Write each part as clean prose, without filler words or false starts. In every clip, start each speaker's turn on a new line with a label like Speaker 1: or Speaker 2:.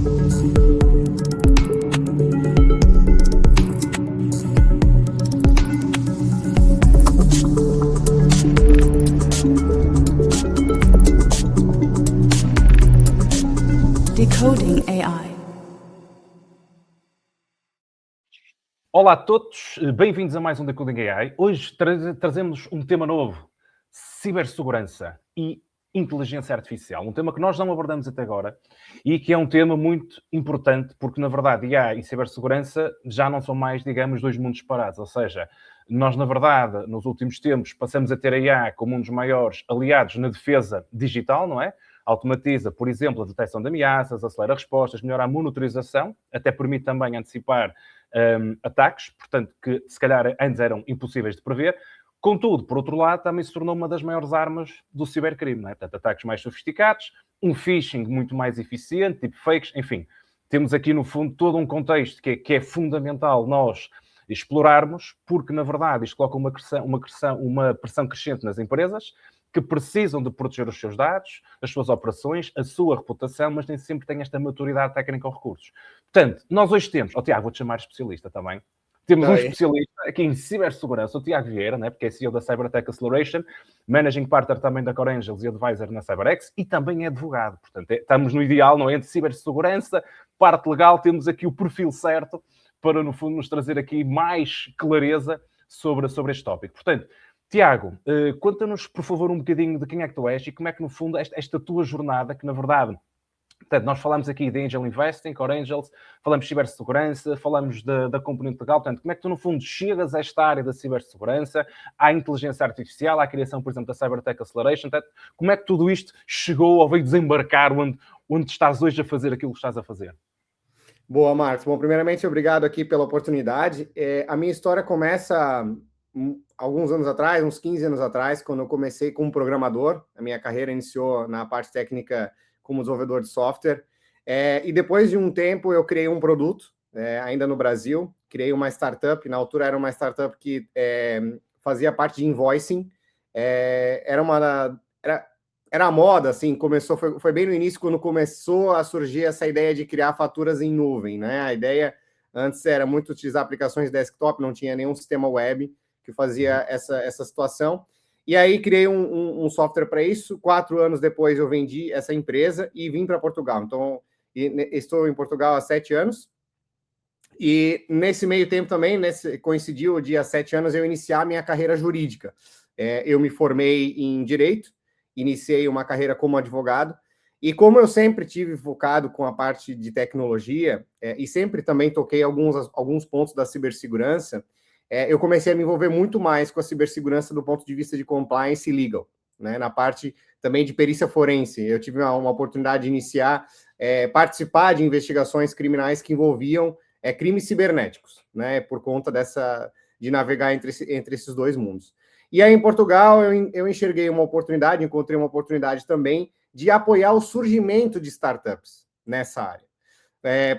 Speaker 1: Decoding AI.
Speaker 2: Olá a todos, bem-vindos a mais um Decoding AI. Hoje trazemos um tema novo, cibersegurança e inteligência artificial. Um tema que nós não abordamos até agora e que é um tema muito importante porque, na verdade, IA e cibersegurança já não são mais, digamos, dois mundos separados. Ou seja, nós, na verdade, nos últimos tempos, passamos a ter a IA como um dos maiores aliados na defesa digital, não é? Automatiza, por exemplo, a detecção de ameaças, acelera respostas, melhora a monitorização, até permite também antecipar ataques, portanto, que se calhar antes eram impossíveis de prever. Contudo, por outro lado, também se tornou uma das maiores armas do cibercrime, não é? Portanto, ataques mais sofisticados, um phishing muito mais eficiente, tipo fakes, enfim. Temos aqui, no fundo, todo um contexto que é fundamental nós explorarmos, porque, na verdade, isto coloca uma pressão crescente nas empresas, que precisam de proteger os seus dados, as suas operações, a sua reputação, mas nem sempre têm esta maturidade técnica ou recursos. Portanto, nós hoje temos... Tiago, vou-te chamar especialista também. Temos um especialista aqui em cibersegurança, o Tiago Vieira, né, porque é CEO da Cybertech Acceleration, Managing Partner também da Core Angels e Advisor na CyberX, e também é advogado. Portanto, estamos no ideal, não é? Entre cibersegurança, parte legal, temos aqui o perfil certo para, no fundo, nos trazer aqui mais clareza sobre este tópico. Portanto, Tiago, conta-nos, por favor, um bocadinho de quem é que tu és e como é que, no fundo, esta tua jornada, que, na verdade, portanto, nós falamos aqui de Angel Investing, Core Angels, falamos de cibersegurança, falamos da componente legal, portanto, como é que tu, no fundo, chegas a esta área da cibersegurança, à inteligência artificial, à criação, por exemplo, da Cybertech Acceleration, portanto, como é que tudo isto chegou ou veio desembarcar onde estás hoje a fazer aquilo que estás a fazer?
Speaker 3: Boa, Marcos. Bom, primeiramente, obrigado aqui pela oportunidade. A minha história começa alguns anos atrás, uns 15 anos atrás, quando eu comecei como programador. A minha carreira iniciou na parte técnica como desenvolvedor de software. E depois de um tempo, eu criei um produto, ainda no Brasil. Criei uma startup. Na altura, era uma startup que fazia parte de invoicing. Era a moda, assim, foi bem no início, quando começou a surgir essa ideia de criar faturas em nuvem, né? A ideia antes era muito utilizar aplicações desktop, não tinha nenhum sistema web que fazia essa situação. E aí criei um software para isso. 4 anos depois eu vendi essa empresa e vim para Portugal. Então, estou em Portugal há 7 anos. E nesse meio tempo também, coincidiu o dia 7 anos, eu iniciar a minha carreira jurídica. Eu me formei em Direito, iniciei uma carreira como advogado. E como eu sempre tive focado com a parte de tecnologia, e sempre também toquei alguns pontos da cibersegurança, eu comecei a me envolver muito mais com a cibersegurança do ponto de vista de compliance e legal, né? Na parte também de perícia forense. Eu tive uma oportunidade de iniciar, participar de investigações criminais que envolviam crimes cibernéticos, né? Por conta de navegar entre esses dois mundos. E aí, em Portugal, eu encontrei uma oportunidade também de apoiar o surgimento de startups nessa área.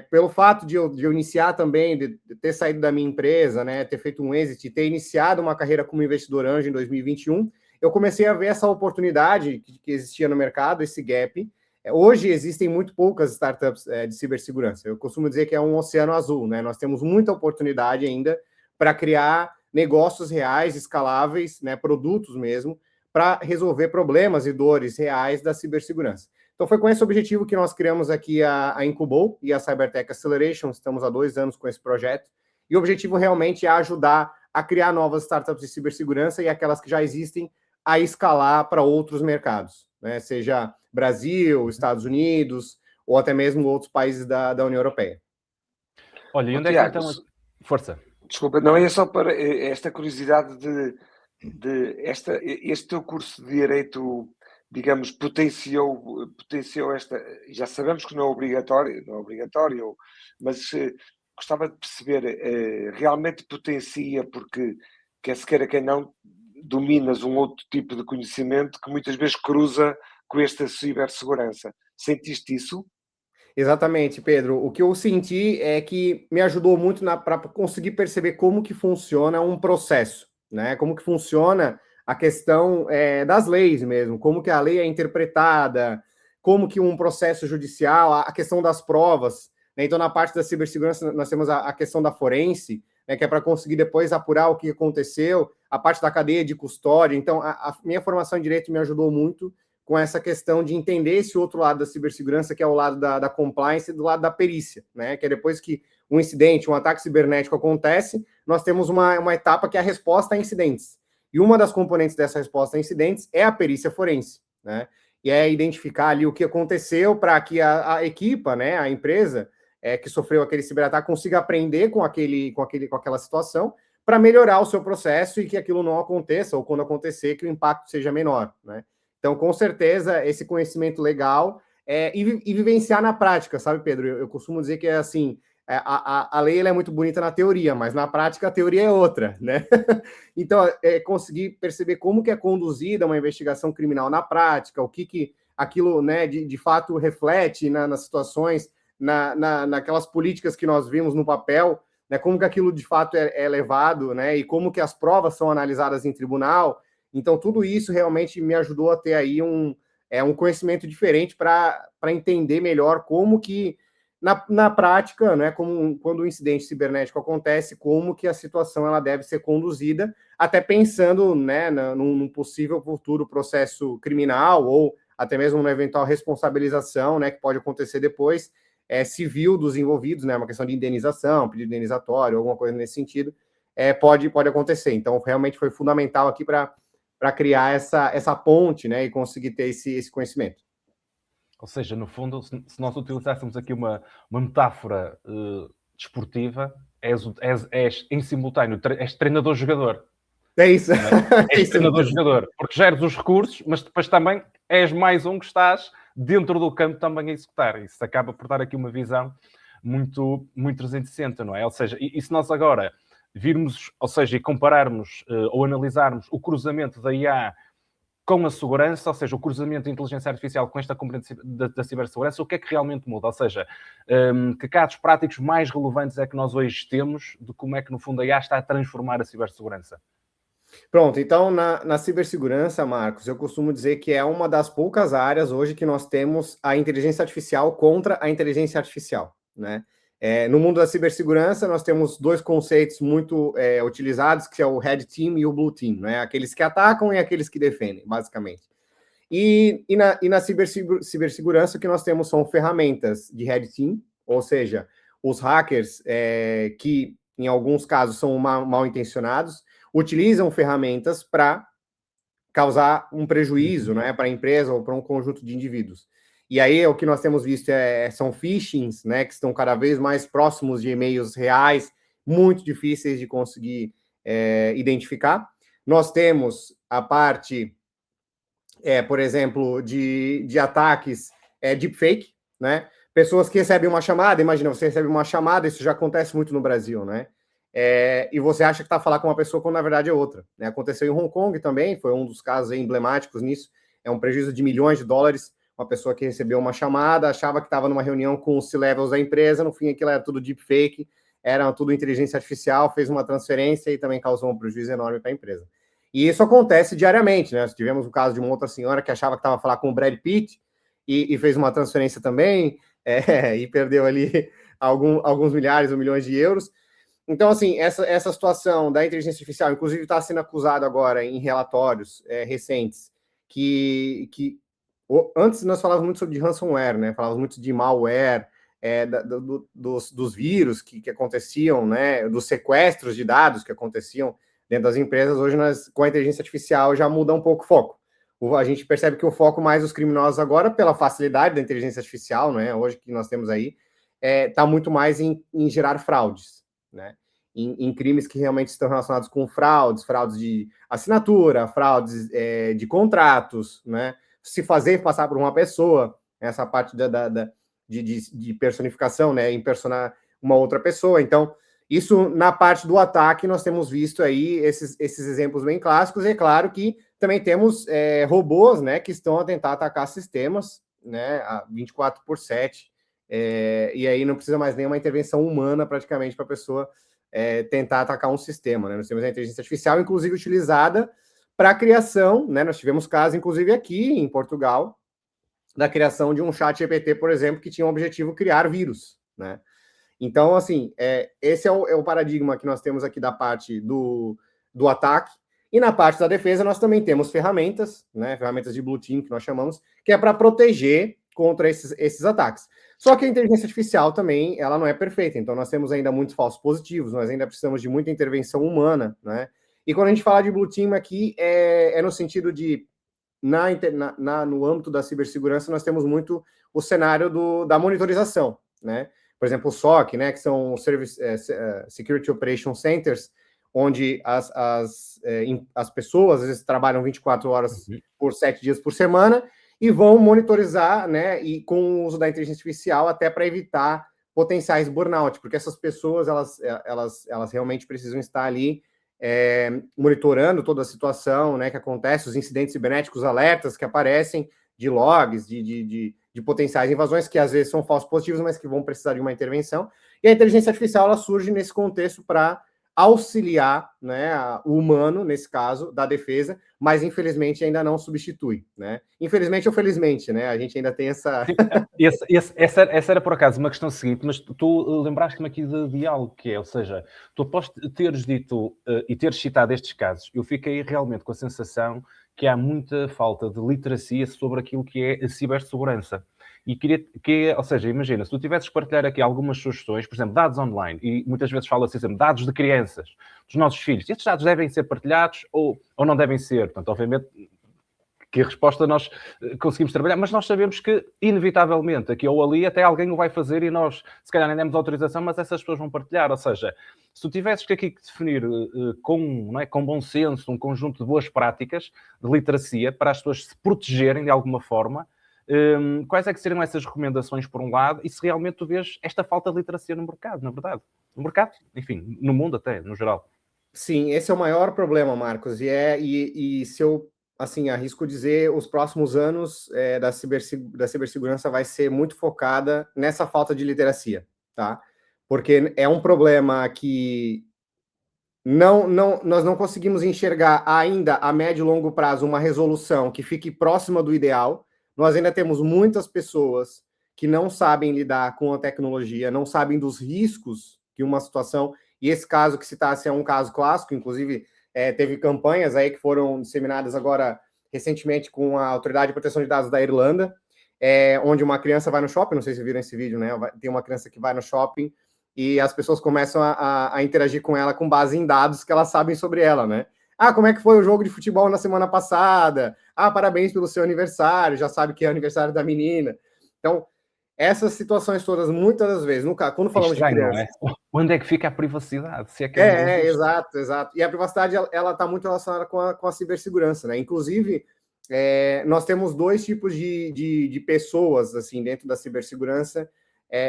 Speaker 3: Pelo fato de eu iniciar também, de ter saído da minha empresa, né, ter feito um exit, ter iniciado uma carreira como investidor anjo em 2021, eu comecei a ver essa oportunidade que existia no mercado, esse gap. Hoje existem muito poucas startups de cibersegurança. Eu costumo dizer que é um oceano azul, né? Nós temos muita oportunidade ainda para criar negócios reais, escaláveis, né, produtos mesmo, para resolver problemas e dores reais da cibersegurança. Então, foi com esse objetivo que nós criamos aqui a Incubou e a Cybertech Acceleration. Estamos há 2 anos com esse projeto. E o objetivo realmente é ajudar a criar novas startups de cibersegurança e aquelas que já existem a escalar para outros mercados, né? Seja Brasil, Estados Unidos ou até mesmo outros países da União Europeia.
Speaker 2: Olha, e onde é que então... Força.
Speaker 4: Desculpa, não é só para esta curiosidade este teu curso de Direito, digamos, potenciou esta... Já sabemos que não é obrigatório, mas gostava de perceber, realmente potencia, porque, quer se queira, quem não, dominas um outro tipo de conhecimento que muitas vezes cruza com esta cibersegurança. Sentiste isso?
Speaker 3: Exatamente, Pedro. O que eu senti é que me ajudou muito para conseguir perceber como que funciona um processo, né? Como que funciona a questão das leis mesmo, como que a lei é interpretada, como que um processo judicial, a questão das provas, né? Então, na parte da cibersegurança, nós temos a questão da forense, né, que é para conseguir depois apurar o que aconteceu, a parte da cadeia de custódia. Então, a minha formação em direito me ajudou muito com essa questão de entender esse outro lado da cibersegurança, que é o lado da compliance e do lado da perícia, né? Que é depois que um incidente, um ataque cibernético acontece, nós temos uma etapa que é a resposta a incidentes. E uma das componentes dessa resposta a incidentes é a perícia forense, né? E é identificar ali o que aconteceu para que a equipa, né, a empresa que sofreu aquele ciberataque consiga aprender com aquela situação para melhorar o seu processo e que aquilo não aconteça, ou quando acontecer, que o impacto seja menor, né? Então, com certeza, esse conhecimento legal e vivenciar na prática, sabe, Pedro? Eu costumo dizer que é assim, a lei ela é muito bonita na teoria, mas na prática a teoria é outra, né? Então, conseguir perceber como que é conduzida uma investigação criminal na prática, o que aquilo, né, de fato reflete nas situações, naquelas políticas que nós vimos no papel, né, como que aquilo de fato é levado, né, e como que as provas são analisadas em tribunal. Então, tudo isso realmente me ajudou a ter aí um conhecimento diferente para entender melhor como que, na prática, né, quando o incidente cibernético acontece, como que a situação ela deve ser conduzida, até pensando, né, num possível futuro processo criminal ou até mesmo uma eventual responsabilização, né, que pode acontecer depois, civil dos envolvidos, né, uma questão de indenização, pedido indenizatório, alguma coisa nesse sentido, pode acontecer. Então, realmente foi fundamental aqui para criar essa ponte, né, e conseguir ter esse conhecimento.
Speaker 2: Ou seja, no fundo, se nós utilizássemos aqui uma metáfora desportiva, és em simultâneo, és treinador-jogador.
Speaker 3: É isso.
Speaker 2: És treinador-jogador, porque geres os recursos, mas depois também és mais um que estás dentro do campo também a executar. Isso acaba por dar aqui uma visão muito, muito 360, não é? Ou seja, e se nós agora virmos, ou seja, e compararmos ou analisarmos o cruzamento da IA com a segurança, ou seja, o cruzamento da inteligência artificial com esta componente da cibersegurança, o que é que realmente muda? Ou seja, que casos práticos mais relevantes é que nós hoje temos de como é que, no fundo, a IA está a transformar a cibersegurança?
Speaker 3: Pronto, então, na cibersegurança, Marcos, eu costumo dizer que é uma das poucas áreas hoje que nós temos a inteligência artificial contra a inteligência artificial, né? No mundo da cibersegurança, nós temos dois conceitos muito utilizados, que é o Red Team e o Blue Team, né? Aqueles que atacam e aqueles que defendem, basicamente. E na cibersegurança, o que nós temos são ferramentas de Red Team, ou seja, os hackers, que em alguns casos são mal intencionados, utilizam ferramentas para causar um prejuízo, né, para a empresa ou para um conjunto de indivíduos. E aí o que nós temos visto são phishings, né, que estão cada vez mais próximos de e-mails reais, muito difíceis de conseguir identificar. Nós temos a parte, por exemplo, de ataques deepfake, né? Pessoas que recebem uma chamada, imagina, você recebe uma chamada, isso já acontece muito no Brasil, né? E você acha que está a falar com uma pessoa quando na verdade é outra, né? Aconteceu em Hong Kong também, foi um dos casos emblemáticos nisso, é um prejuízo de milhões de dólares, uma pessoa que recebeu uma chamada, achava que estava numa reunião com os C-levels da empresa, no fim aquilo era tudo deepfake, era tudo inteligência artificial, fez uma transferência e também causou um prejuízo enorme para a empresa. E isso acontece diariamente, né? Nós tivemos o caso de uma outra senhora que achava que estava a falar com o Brad Pitt e fez uma transferência também, e perdeu ali alguns milhares ou milhões de euros. Então, assim, essa situação da inteligência artificial, inclusive está sendo acusado agora em relatórios recentes, que antes nós falávamos muito sobre ransomware, né? Falávamos muito de malware, dos vírus que aconteciam, né? Dos sequestros de dados que aconteciam dentro das empresas. Hoje, com a inteligência artificial, já muda um pouco o foco. A gente percebe que o foco mais dos criminosos agora, pela facilidade da inteligência artificial, né? Hoje que nós temos aí, está muito mais em gerar fraudes, né? Em crimes que realmente estão relacionados com fraudes de assinatura, fraudes de contratos, né? Se fazer passar por uma pessoa, essa parte de personificação, né? Impersonar uma outra pessoa. Então, isso na parte do ataque, nós temos visto aí esses exemplos bem clássicos. E é claro que também temos robôs, né? Que estão a tentar atacar sistemas, né? 24/7. E aí não precisa mais nenhuma intervenção humana praticamente para a pessoa tentar atacar um sistema, né? Nós temos a inteligência artificial, inclusive, utilizada para a criação, né? Nós tivemos casos, inclusive, aqui em Portugal, da criação de um chat GPT, por exemplo, que tinha o objetivo criar vírus, né? Então, assim, esse é o paradigma que nós temos aqui da parte do ataque. E na parte da defesa, nós também temos ferramentas, né? Ferramentas de Blue Team, que nós chamamos, que é para proteger contra esses ataques. Só que a inteligência artificial também, ela não é perfeita. Então, nós temos ainda muitos falsos positivos, nós ainda precisamos de muita intervenção humana, né? E quando a gente fala de Blue Team aqui, é no sentido de, no âmbito da cibersegurança, nós temos muito o cenário da monitorização, né? Por exemplo, o SOC, né, que são Security Operation Centers, onde as pessoas, às vezes, trabalham 24 horas por 7 dias por semana e vão monitorizar, né, e com o uso da inteligência artificial até para evitar potenciais burnout, porque essas pessoas, elas realmente precisam estar ali monitorando toda a situação, né, que acontece, os incidentes cibernéticos, alertas que aparecem de logs, de potenciais invasões, que às vezes são falsos positivos, mas que vão precisar de uma intervenção. E a inteligência artificial, ela surge nesse contexto para auxiliar, né, o humano, nesse caso, da defesa, mas infelizmente ainda não substitui, né? Infelizmente ou felizmente, né? A gente ainda tem essa...
Speaker 2: Essa era por acaso uma questão seguinte, mas tu lembraste-me aqui de algo que é, ou seja, tu após teres dito e teres citado estes casos, eu fiquei realmente com a sensação que há muita falta de literacia sobre aquilo que é a cibersegurança. E ou seja, imagina, se tu tivesses que partilhar aqui algumas sugestões, por exemplo, dados online, e muitas vezes fala-se assim, dados de crianças, dos nossos filhos, estes dados devem ser partilhados ou não devem ser? Portanto, obviamente, que a resposta nós conseguimos trabalhar, mas nós sabemos que, inevitavelmente, aqui ou ali, até alguém o vai fazer e nós, se calhar, nem demos autorização, mas essas pessoas vão partilhar. Ou seja, se tu tivesses que aqui definir com bom senso um conjunto de boas práticas de literacia para as pessoas se protegerem de alguma forma, quais é que seriam essas recomendações, por um lado, e se realmente tu vês esta falta de literacia no mercado, na verdade? No mercado, enfim, no mundo até, no geral.
Speaker 3: Sim, esse é o maior problema, Marcos, e se eu, assim, arrisco dizer, os próximos anos da cibersegurança vai ser muito focada nessa falta de literacia, tá? Porque é um problema que nós não conseguimos enxergar ainda a médio e longo prazo uma resolução que fique próxima do ideal. Nós ainda temos muitas pessoas que não sabem lidar com a tecnologia, não sabem dos riscos que uma situação... E esse caso que citasse é um caso clássico, inclusive teve campanhas aí que foram disseminadas agora recentemente com a Autoridade de Proteção de Dados da Irlanda, onde uma criança vai no shopping, não sei se viram esse vídeo, né? Tem uma criança que vai no shopping e as pessoas começam a interagir com ela com base em dados que elas sabem sobre ela, né? Ah, como é que foi o jogo de futebol na semana passada? Ah, parabéns pelo seu aniversário, já sabe que é o aniversário da menina. Então, essas situações todas, muitas das vezes, quando falamos de criança...
Speaker 2: Não é? Onde é que fica a privacidade? Se é que
Speaker 3: exato. E a privacidade, ela está muito relacionada com a cibersegurança, né? Inclusive, nós temos dois tipos de pessoas, assim, dentro da cibersegurança,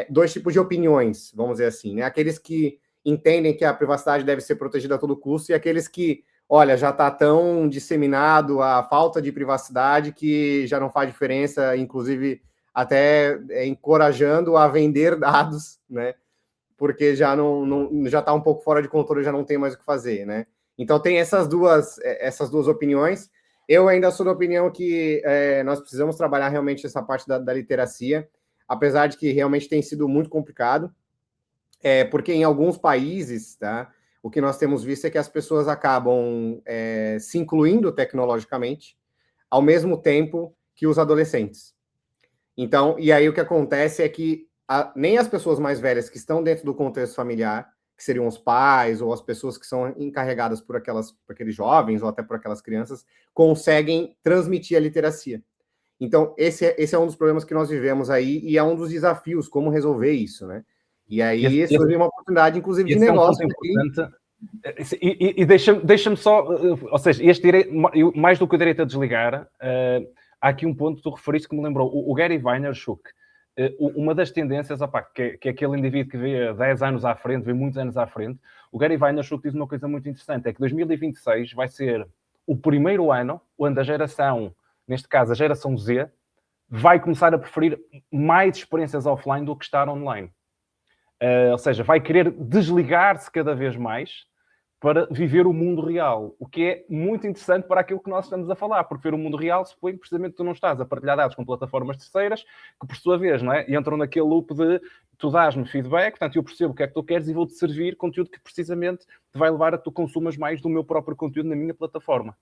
Speaker 3: dois tipos de opiniões, vamos dizer assim, né? Aqueles que entendem que a privacidade deve ser protegida a todo custo e aqueles que, olha, já está tão disseminado a falta de privacidade que já não faz diferença, inclusive até encorajando a vender dados, né? Porque já já está um pouco fora de controle, já não tem mais o que fazer, né? Então tem essas duas opiniões. Eu ainda sou da opinião que nós precisamos trabalhar realmente essa parte da literacia, apesar de que realmente tem sido muito complicado, porque em alguns países, tá, o que nós temos visto é que as pessoas acabam se incluindo tecnologicamente ao mesmo tempo que os adolescentes. Então, e aí o que acontece é que nem as pessoas mais velhas que estão dentro do contexto familiar, que seriam os pais ou as pessoas que são encarregadas por aqueles jovens ou até por aquelas crianças, conseguem transmitir a literacia. Então, esse é um dos problemas que nós vivemos aí e é um dos desafios, como resolver isso, né? E aí surge uma oportunidade, inclusive, de negócio.
Speaker 2: Importante. E deixa-me só, ou seja, este direito, mais do que o direito a desligar, há aqui um ponto que tu referiste que me lembrou, o Gary Vaynerchuk, uma das tendências, que é aquele indivíduo que vê 10 anos à frente, vê muitos anos à frente, o Gary Vaynerchuk diz uma coisa muito interessante, é que 2026 vai ser o primeiro ano onde a geração, neste caso a geração Z, vai começar a preferir mais experiências offline do que estar online. Ou seja, vai querer desligar-se cada vez mais para viver o mundo real, o que é muito interessante para aquilo que nós estamos a falar, porque ver o mundo real supõe que precisamente tu não estás a partilhar dados com plataformas terceiras, que por sua vez, não é, entram naquele loop de tu dás-me feedback, portanto eu percebo o que é que tu queres e vou-te servir conteúdo que precisamente te vai levar a que tu consumas mais do meu próprio conteúdo na minha plataforma.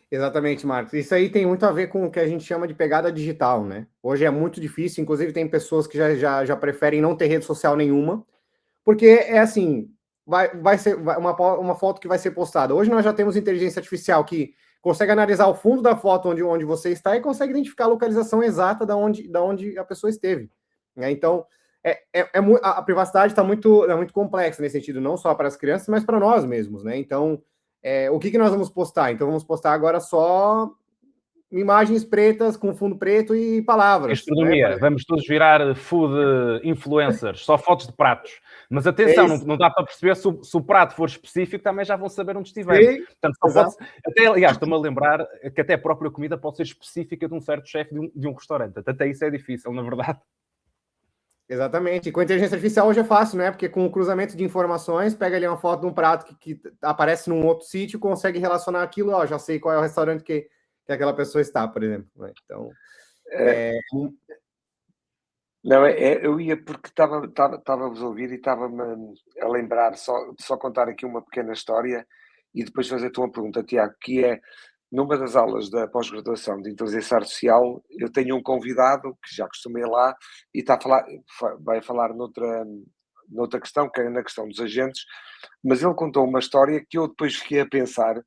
Speaker 3: Exatamente, Marcos. Isso aí tem muito a ver com o que a gente chama de pegada digital, né? Hoje é muito difícil, inclusive tem pessoas que já preferem não ter rede social nenhuma, porque é assim, vai ser uma foto que vai ser postada. Hoje nós já temos inteligência artificial que consegue analisar o fundo da foto onde você está e consegue identificar a localização exata da onde a pessoa esteve, né? Então, a privacidade está muito complexa nesse sentido, não só para as crianças, mas para nós mesmos, né? Então, o que nós vamos postar? Então, vamos postar agora só imagens pretas com fundo preto e palavras.
Speaker 2: Gastronomia,
Speaker 3: né?
Speaker 2: vamos todos virar food influencers, só fotos de pratos. Mas atenção, não dá para perceber se o prato for específico, também já vão saber onde estiver. Portanto, só pode, até, aliás, estou-me a lembrar que até a própria comida pode ser específica de um certo chefe de um restaurante. Até isso é difícil, na verdade.
Speaker 3: Exatamente. E com a inteligência artificial hoje é fácil, né? Porque com o cruzamento de informações, pega ali uma foto de um prato que aparece num outro sítio, consegue relacionar aquilo, ó, já sei qual é o restaurante que aquela pessoa está, por exemplo. Né? Então,
Speaker 4: Não, eu ia porque estava-vos a ouvir e estava-me a lembrar, só contar aqui uma pequena história e depois fazer-te uma pergunta, Tiago, que é, numa das aulas da pós-graduação de Inteligência Artificial, eu tenho um convidado que já costumei lá e vai falar noutra questão, que é na questão dos agentes, mas ele contou uma história que eu depois fiquei a pensar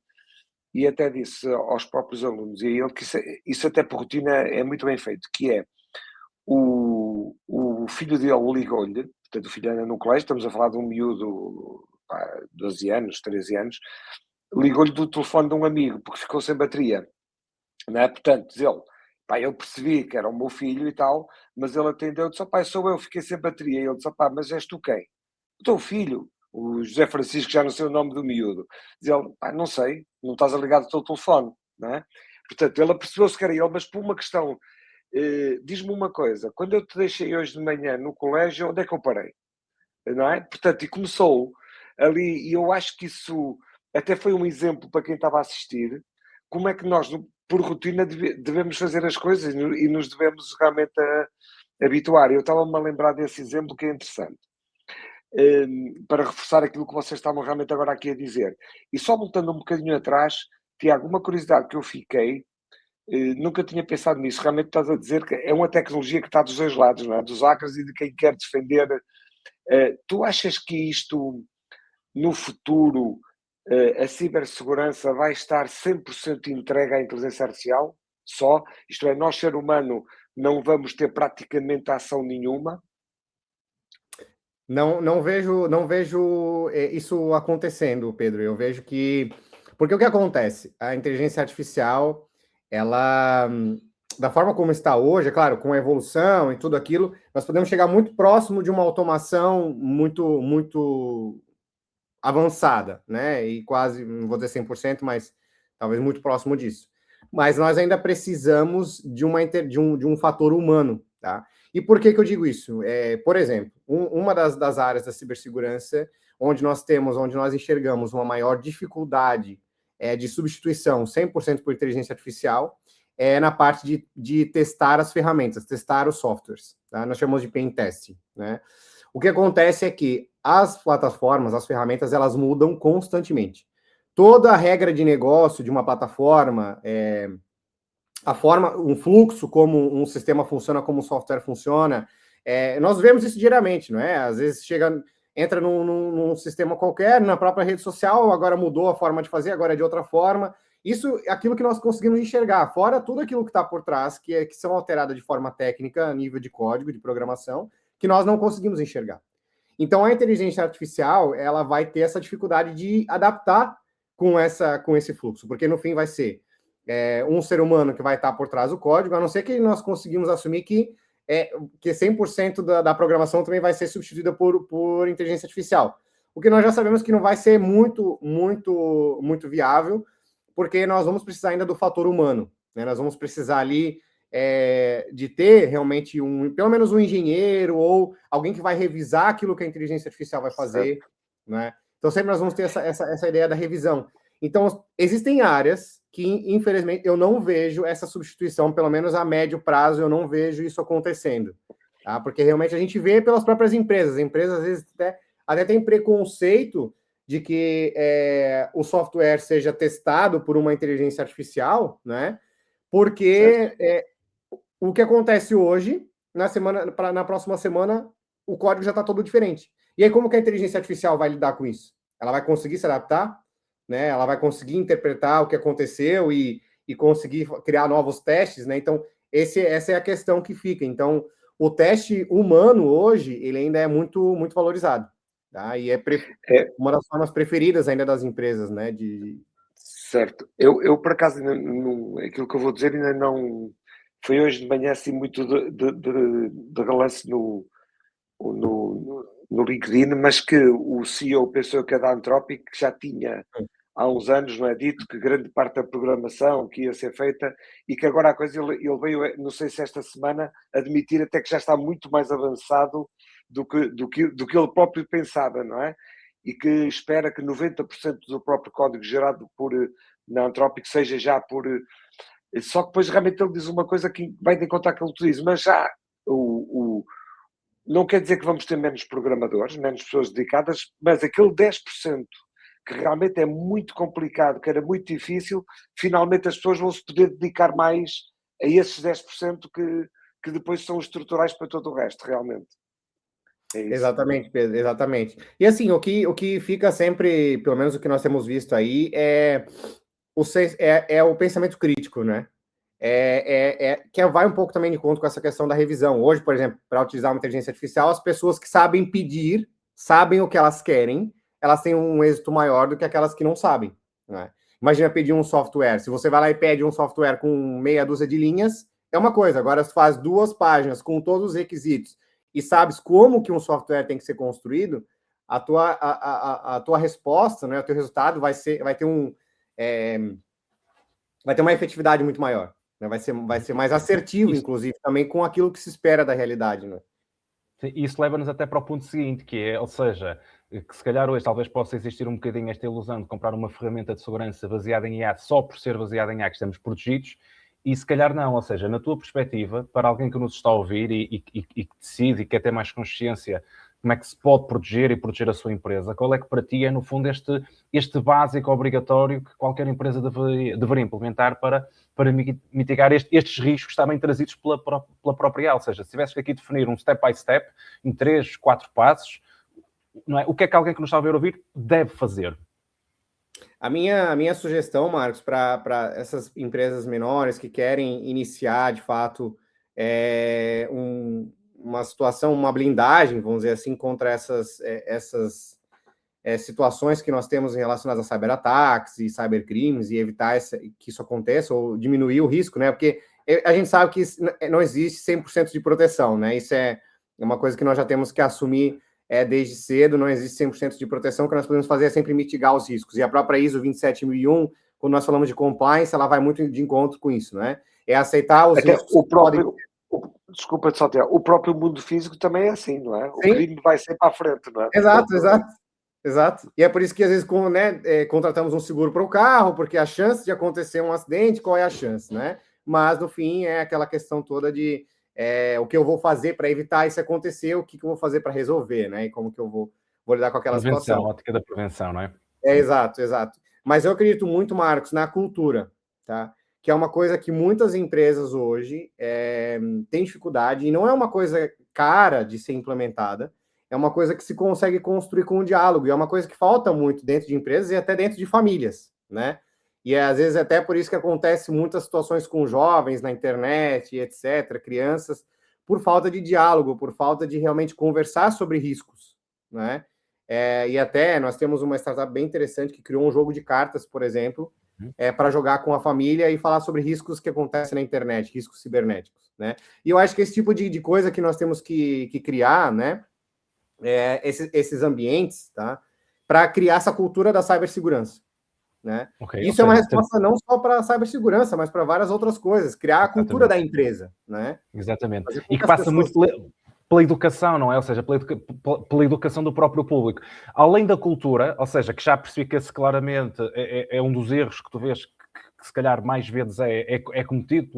Speaker 4: e até disse aos próprios alunos, e a ele que isso até por rotina é muito bem feito, que é, o filho dele ligou-lhe, portanto o filho anda no colégio, estamos a falar de um miúdo, 12 anos, 13 anos, ligou-lhe do telefone de um amigo, porque ficou sem bateria, não é? Portanto, diz ele, eu percebi que era o meu filho e tal, mas ele atendeu, disse, pai, sou eu, fiquei sem bateria, e ele disse, mas és tu quem? O teu filho, o José Francisco, já não sei o nome do miúdo, diz ele, não sei, não estás a ligar do teu telefone, não é? Portanto, ele apercebeu-se que era ele, mas por uma questão, diz-me uma coisa, quando eu te deixei hoje de manhã no colégio, onde é que eu parei? Não é? Portanto, e começou ali, e eu acho que isso até foi um exemplo para quem estava a assistir, como é que nós, por rotina, devemos fazer as coisas e nos devemos realmente habituar. Eu estava-me a lembrar desse exemplo que é interessante, para reforçar aquilo que vocês estavam realmente agora aqui a dizer. E só voltando um bocadinho atrás, Tiago, uma curiosidade que eu fiquei, nunca tinha pensado nisso, realmente estás a dizer que é uma tecnologia que está dos dois lados, não é? Dos hackers e de quem quer defender. Tu achas que isto, no futuro, a cibersegurança vai estar 100% entregue à inteligência artificial? Só? Isto é, nós, ser humano, não vamos ter praticamente ação nenhuma?
Speaker 3: Não vejo isso acontecendo, Pedro. Eu vejo que... Porque o que acontece? A inteligência artificial, ela, da forma como está hoje, é claro, com a evolução e tudo aquilo, nós podemos chegar muito próximo de uma automação muito avançada, né? E quase, não vou dizer 100%, mas talvez muito próximo disso. Mas nós ainda precisamos de um fator humano, tá? E por que eu digo isso? Por exemplo, uma das áreas da cibersegurança onde nós enxergamos uma maior dificuldade de substituição 100% por inteligência artificial é na parte de testar as ferramentas, testar os softwares, tá? Nós chamamos de pen testing, né? O que acontece é que as plataformas, as ferramentas, elas mudam constantemente. Toda a regra de negócio de uma plataforma, um fluxo, como um sistema funciona, como um software funciona, nós vemos isso diariamente, não é? Às vezes entra num sistema qualquer, na própria rede social, agora mudou a forma de fazer, agora é de outra forma. Isso é aquilo que nós conseguimos enxergar, fora tudo aquilo que está por trás, que são alteradas de forma técnica, a nível de código, de programação, que nós não conseguimos enxergar. Então, a inteligência artificial, ela vai ter essa dificuldade de adaptar com esse fluxo, porque no fim vai ser um ser humano que vai estar por trás do código, a não ser que nós conseguimos assumir que 100% da programação também vai ser substituída por inteligência artificial. O que nós já sabemos que não vai ser muito viável, porque nós vamos precisar ainda do fator humano, né? Nós vamos precisar ali de ter realmente pelo menos um engenheiro ou alguém que vai revisar aquilo que a inteligência artificial vai fazer, né? Então, sempre nós vamos ter essa ideia da revisão. Então, existem áreas que, infelizmente, eu não vejo essa substituição, pelo menos a médio prazo, eu não vejo isso acontecendo. Tá? Porque realmente a gente vê pelas próprias empresas. As empresas, às vezes, até tem preconceito de que o software seja testado por uma inteligência artificial, né? Porque o que acontece hoje, na próxima semana, o código já está todo diferente. E aí, como que a inteligência artificial vai lidar com isso? Ela vai conseguir se adaptar, né? Ela vai conseguir interpretar o que aconteceu e conseguir criar novos testes, né? Então, essa é a questão que fica. Então, o teste humano hoje, ele ainda é muito, muito valorizado, tá? E é uma das formas preferidas ainda das empresas, né?
Speaker 4: Certo. Eu por acaso, aquilo que eu vou dizer ainda não... Foi hoje de manhã, assim, muito de relance no LinkedIn, mas que o CEO pensou que a da Anthropic já tinha há uns anos, não é dito, que grande parte da programação que ia ser feita e que agora a coisa, ele veio, não sei se esta semana, admitir até que já está muito mais avançado do que ele próprio pensava, não é? E que espera que 90% do próprio código gerado na Anthropic seja já por... Só que depois realmente ele diz uma coisa que vai de conta aquilo que tu dizes, mas já não quer dizer que vamos ter menos programadores, menos pessoas dedicadas, mas aquele 10% que realmente é muito complicado, que era muito difícil, finalmente as pessoas vão se poder dedicar mais a esses 10% que depois são estruturais para todo o resto, realmente. É isso.
Speaker 3: Exatamente, Pedro, exatamente. E assim, o que fica sempre, pelo menos o que nós temos visto aí, é o pensamento crítico, né? Que vai um pouco também de conta com essa questão da revisão. Hoje, por exemplo, para utilizar uma inteligência artificial, as pessoas que sabem pedir, sabem o que elas querem, elas têm um êxito maior do que aquelas que não sabem, né? Imagina pedir um software. Se você vai lá e pede um software com meia dúzia de linhas, é uma coisa. Agora, se faz 2 páginas com todos os requisitos e sabes como que um software tem que ser construído, a tua resposta, né, o teu resultado vai ter uma efetividade muito maior, né? Vai ser mais assertivo, inclusive, também com aquilo que se espera da realidade, né?
Speaker 2: Isso leva-nos até para o ponto seguinte, que é, ou seja, que se calhar hoje talvez possa existir um bocadinho esta ilusão de comprar uma ferramenta de segurança baseada em IA só por ser baseada em IA que estamos protegidos, e se calhar não, ou seja, na tua perspectiva, para alguém que nos está a ouvir e que decide e quer ter mais consciência como é que se pode proteger e proteger a sua empresa, qual é que para ti é, no fundo, este básico obrigatório que qualquer empresa deveria implementar para mitigar estes riscos também trazidos pela própria IA? Ou seja, se tivesse que aqui definir um step by step, em 3, 4 passos, não é? O que é que alguém que nos está a ouvir deve fazer?
Speaker 3: A minha sugestão, Marcos, para essas empresas menores que querem iniciar, de fato, uma situação, uma blindagem, vamos dizer assim, contra essas situações que nós temos relacionadas a cyberataques e cybercrimes e evitar que isso aconteça ou diminuir o risco, né? Porque a gente sabe que não existe 100% de proteção, né? Isso é uma coisa que nós já temos que assumir desde cedo, não existe 100% de proteção. O que nós podemos fazer é sempre mitigar os riscos. E a própria ISO 27001, quando nós falamos de compliance, ela vai muito de encontro com isso, né? É aceitar os
Speaker 4: até
Speaker 3: riscos.
Speaker 4: Desculpa, só o próprio mundo físico também é assim, não é? O crime vai sempre à frente, não é?
Speaker 3: Exato. E é por isso que, às vezes, contratamos um seguro para o carro, porque a chance de acontecer um acidente, qual é a chance, né? Mas, no fim, é aquela questão toda de o que eu vou fazer para evitar isso acontecer, o que eu vou fazer para resolver, né? E como que eu vou lidar com aquela situação.
Speaker 2: A ótica da prevenção, não é?
Speaker 3: Exato. Mas eu acredito muito, Marcos, na cultura, tá? Que é uma coisa que muitas empresas hoje têm dificuldade, e não é uma coisa cara de ser implementada, é uma coisa que se consegue construir com o diálogo, e é uma coisa que falta muito dentro de empresas e até dentro de famílias, né? E às vezes até por isso que acontece muitas situações com jovens na internet, etc., crianças, por falta de diálogo, por falta de realmente conversar sobre riscos, né? E até nós temos uma startup bem interessante que criou um jogo de cartas, por exemplo, para jogar com a família e falar sobre riscos que acontecem na internet, riscos cibernéticos, né? E eu acho que esse tipo de coisa que nós temos que criar, né? Esses ambientes, tá? Para criar essa cultura da cibersegurança, né? Isso é uma resposta não só para a cibersegurança, mas para várias outras coisas, criar a cultura da empresa, né?
Speaker 2: Exatamente. E que passa muito pela educação, não é? Ou seja, pela educação do próprio público. Além da cultura, ou seja, que já percebi que esse claramente é um dos erros que tu vês que se calhar mais vezes é cometido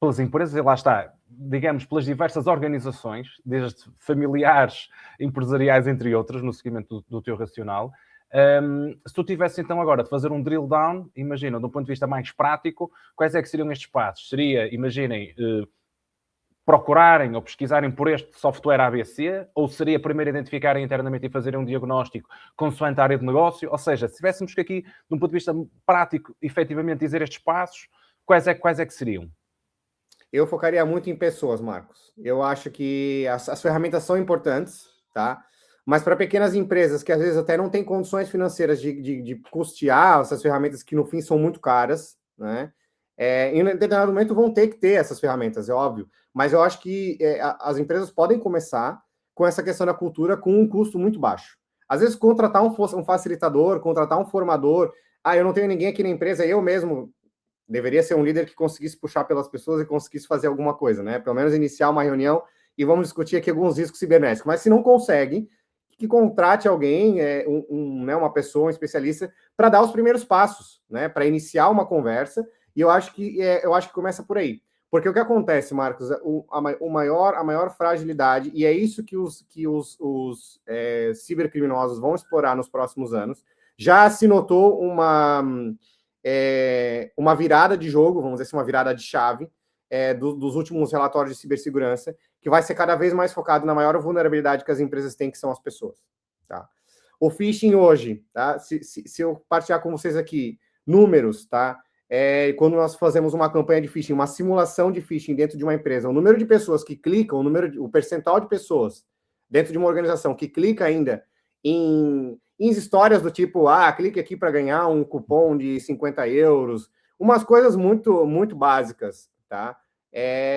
Speaker 2: pelas empresas, e lá está, digamos, pelas diversas organizações, desde familiares, empresariais, entre outras, no seguimento do teu racional. Se tu tivesse então agora de fazer um drill down, imagina, de um ponto de vista mais prático, quais é que seriam estes passos? Seria, imaginem, procurarem ou pesquisarem por este software ABC, ou seria primeiro identificarem internamente e fazerem um diagnóstico consoante a área de negócio? Ou seja, se tivéssemos que aqui, de um ponto de vista prático, efetivamente dizer estes passos, quais é que seriam?
Speaker 3: Eu focaria muito em pessoas, Marcos. Eu acho que as ferramentas são importantes, tá? Mas para pequenas empresas que às vezes até não têm condições financeiras de custear essas ferramentas que no fim são muito caras, né? Em determinado momento vão ter que ter essas ferramentas, é óbvio. Mas eu acho que as empresas podem começar com essa questão da cultura com um custo muito baixo. Às vezes contratar um facilitador, contratar um formador. Eu não tenho ninguém aqui na empresa, eu mesmo deveria ser um líder que conseguisse puxar pelas pessoas e conseguisse fazer alguma coisa, né? Pelo menos iniciar uma reunião e vamos discutir aqui alguns riscos cibernéticos. Mas se não consegue, que contrate alguém, uma pessoa, um especialista, para dar os primeiros passos, né? Para iniciar uma conversa. E eu acho que começa por aí. Porque o que acontece, Marcos, a maior fragilidade, e é isso que os cibercriminosos vão explorar nos próximos anos, já se notou uma virada de jogo, vamos dizer assim, uma virada de chave dos últimos relatórios de cibersegurança, que vai ser cada vez mais focado na maior vulnerabilidade que as empresas têm, que são as pessoas. Tá? O phishing hoje, tá? Se eu partilhar com vocês aqui números, tá? Quando nós fazemos uma campanha de phishing, uma simulação de phishing dentro de uma empresa, o número de pessoas que clicam, o percentual de pessoas dentro de uma organização que clica ainda em histórias do tipo, clique aqui para ganhar um cupom de 50 euros, umas coisas muito, muito básicas, tá?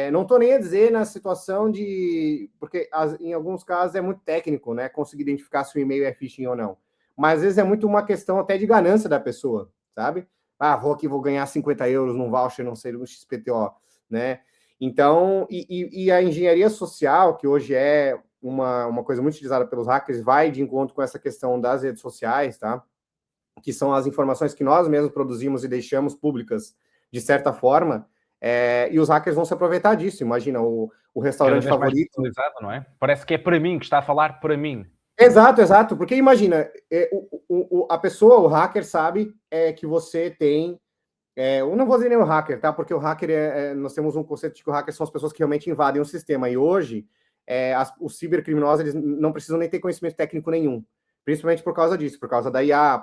Speaker 3: Não estou nem a dizer na situação porque em alguns casos é muito técnico, né? Conseguir identificar se o e-mail é phishing ou não. Mas às vezes é muito uma questão até de ganância da pessoa, sabe? Vou ganhar 50 euros num voucher, não sei, no XPTO, né? Então, e a engenharia social, que hoje é uma coisa muito utilizada pelos hackers, vai de encontro com essa questão das redes sociais, tá? Que são as informações que nós mesmos produzimos e deixamos públicas de certa forma, e os hackers vão se aproveitar disso. Imagina, o restaurante favorito.
Speaker 2: Mais não é? Parece que é para mim, que está a falar para mim.
Speaker 3: Exato, porque imagina, a pessoa, o hacker sabe que você tem... eu não vou dizer nem o hacker, tá? Porque o hacker, nós temos um conceito de que o hacker são as pessoas que realmente invadem o sistema, e hoje os cibercriminosos eles não precisam nem ter conhecimento técnico nenhum, principalmente por causa disso, por causa da IA,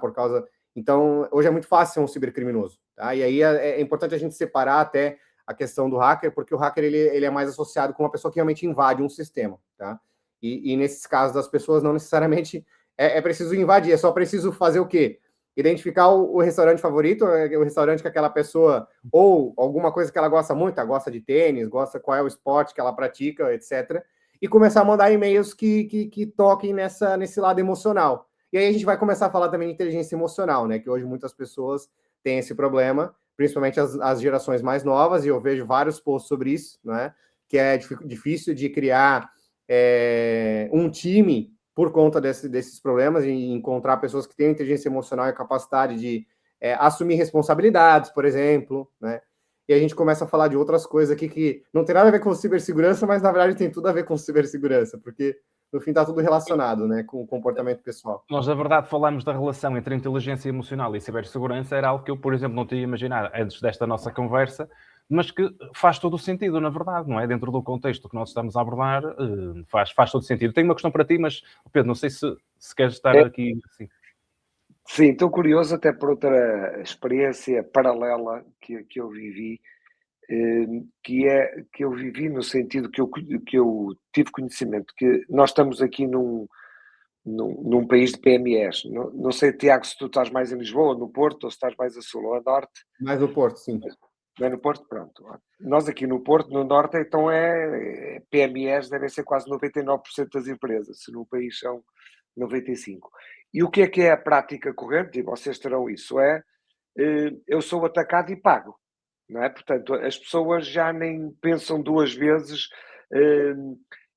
Speaker 3: Então, hoje é muito fácil ser um cibercriminoso, tá? E aí é importante a gente separar até a questão do hacker, porque o hacker ele é mais associado com uma pessoa que realmente invade um sistema, tá? E nesses casos das pessoas, não necessariamente é preciso invadir, é só preciso fazer o quê? Identificar o restaurante favorito, o restaurante que aquela pessoa, ou alguma coisa que ela gosta muito, ela gosta de tênis, qual é o esporte que ela pratica, etc., e começar a mandar e-mails que toquem nesse lado emocional. E aí a gente vai começar a falar também de inteligência emocional, né? Que hoje muitas pessoas têm esse problema, principalmente as gerações mais novas, e eu vejo vários posts sobre isso, né? Que é difícil de criar um time por conta desses problemas, e encontrar pessoas que têm inteligência emocional e a capacidade de assumir responsabilidades, por exemplo, né? E a gente começa a falar de outras coisas aqui que não tem nada a ver com cibersegurança, mas na verdade tem tudo a ver com cibersegurança, porque no fim está tudo relacionado, né, com o comportamento pessoal.
Speaker 2: Nós, na verdade, falamos da relação entre inteligência emocional e cibersegurança, era algo que eu, por exemplo, não tinha imaginado antes desta nossa conversa, mas que faz todo o sentido, na verdade, não é? Dentro do contexto que nós estamos a abordar, faz todo o sentido. Tenho uma questão para ti, mas, Pedro, não sei se queres estar aqui assim.
Speaker 4: Sim, estou curioso até por outra experiência paralela que eu vivi, que eu vivi no sentido que eu tive conhecimento, que nós estamos aqui num país de PMEs. Não sei, Tiago, se tu estás mais em Lisboa, no Porto, ou se estás mais a sul ou a norte.
Speaker 3: Mais no Porto, sim.
Speaker 4: Não é no Porto? Pronto. Nós aqui no Porto, no norte, então PMEs devem ser quase 99% das empresas, se no país são 95%. E o que é a prática corrente? E vocês terão isso, eu sou atacado e pago, não é? Portanto, as pessoas já nem pensam duas vezes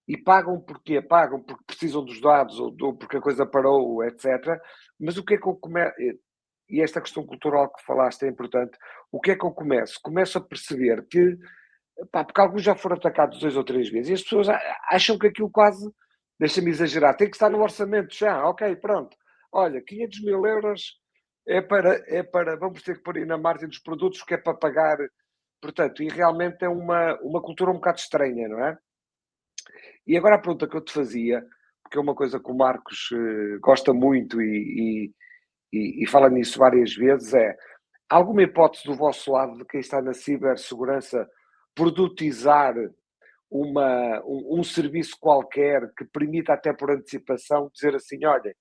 Speaker 4: E pagam porquê? Pagam porque precisam dos dados ou porque a coisa parou, etc. Mas o que é que eu começo... E esta questão cultural que falaste é importante. O que é que eu começo? Começo a perceber que... porque alguns já foram atacados 2 ou 3 vezes e as pessoas acham que aquilo quase... Deixa-me exagerar. Tem que estar no orçamento já. Ok, pronto. Olha, 500 mil euros é para... Vamos ter que pôr aí na margem dos produtos que é para pagar... Portanto, e realmente é uma cultura um bocado estranha, não é? E agora a pergunta que eu te fazia, porque é uma coisa que o Marcos gosta muito e fala nisso várias vezes, é: alguma hipótese do vosso lado de quem está na cibersegurança produtizar um serviço qualquer que permita até por antecipação dizer assim, olha,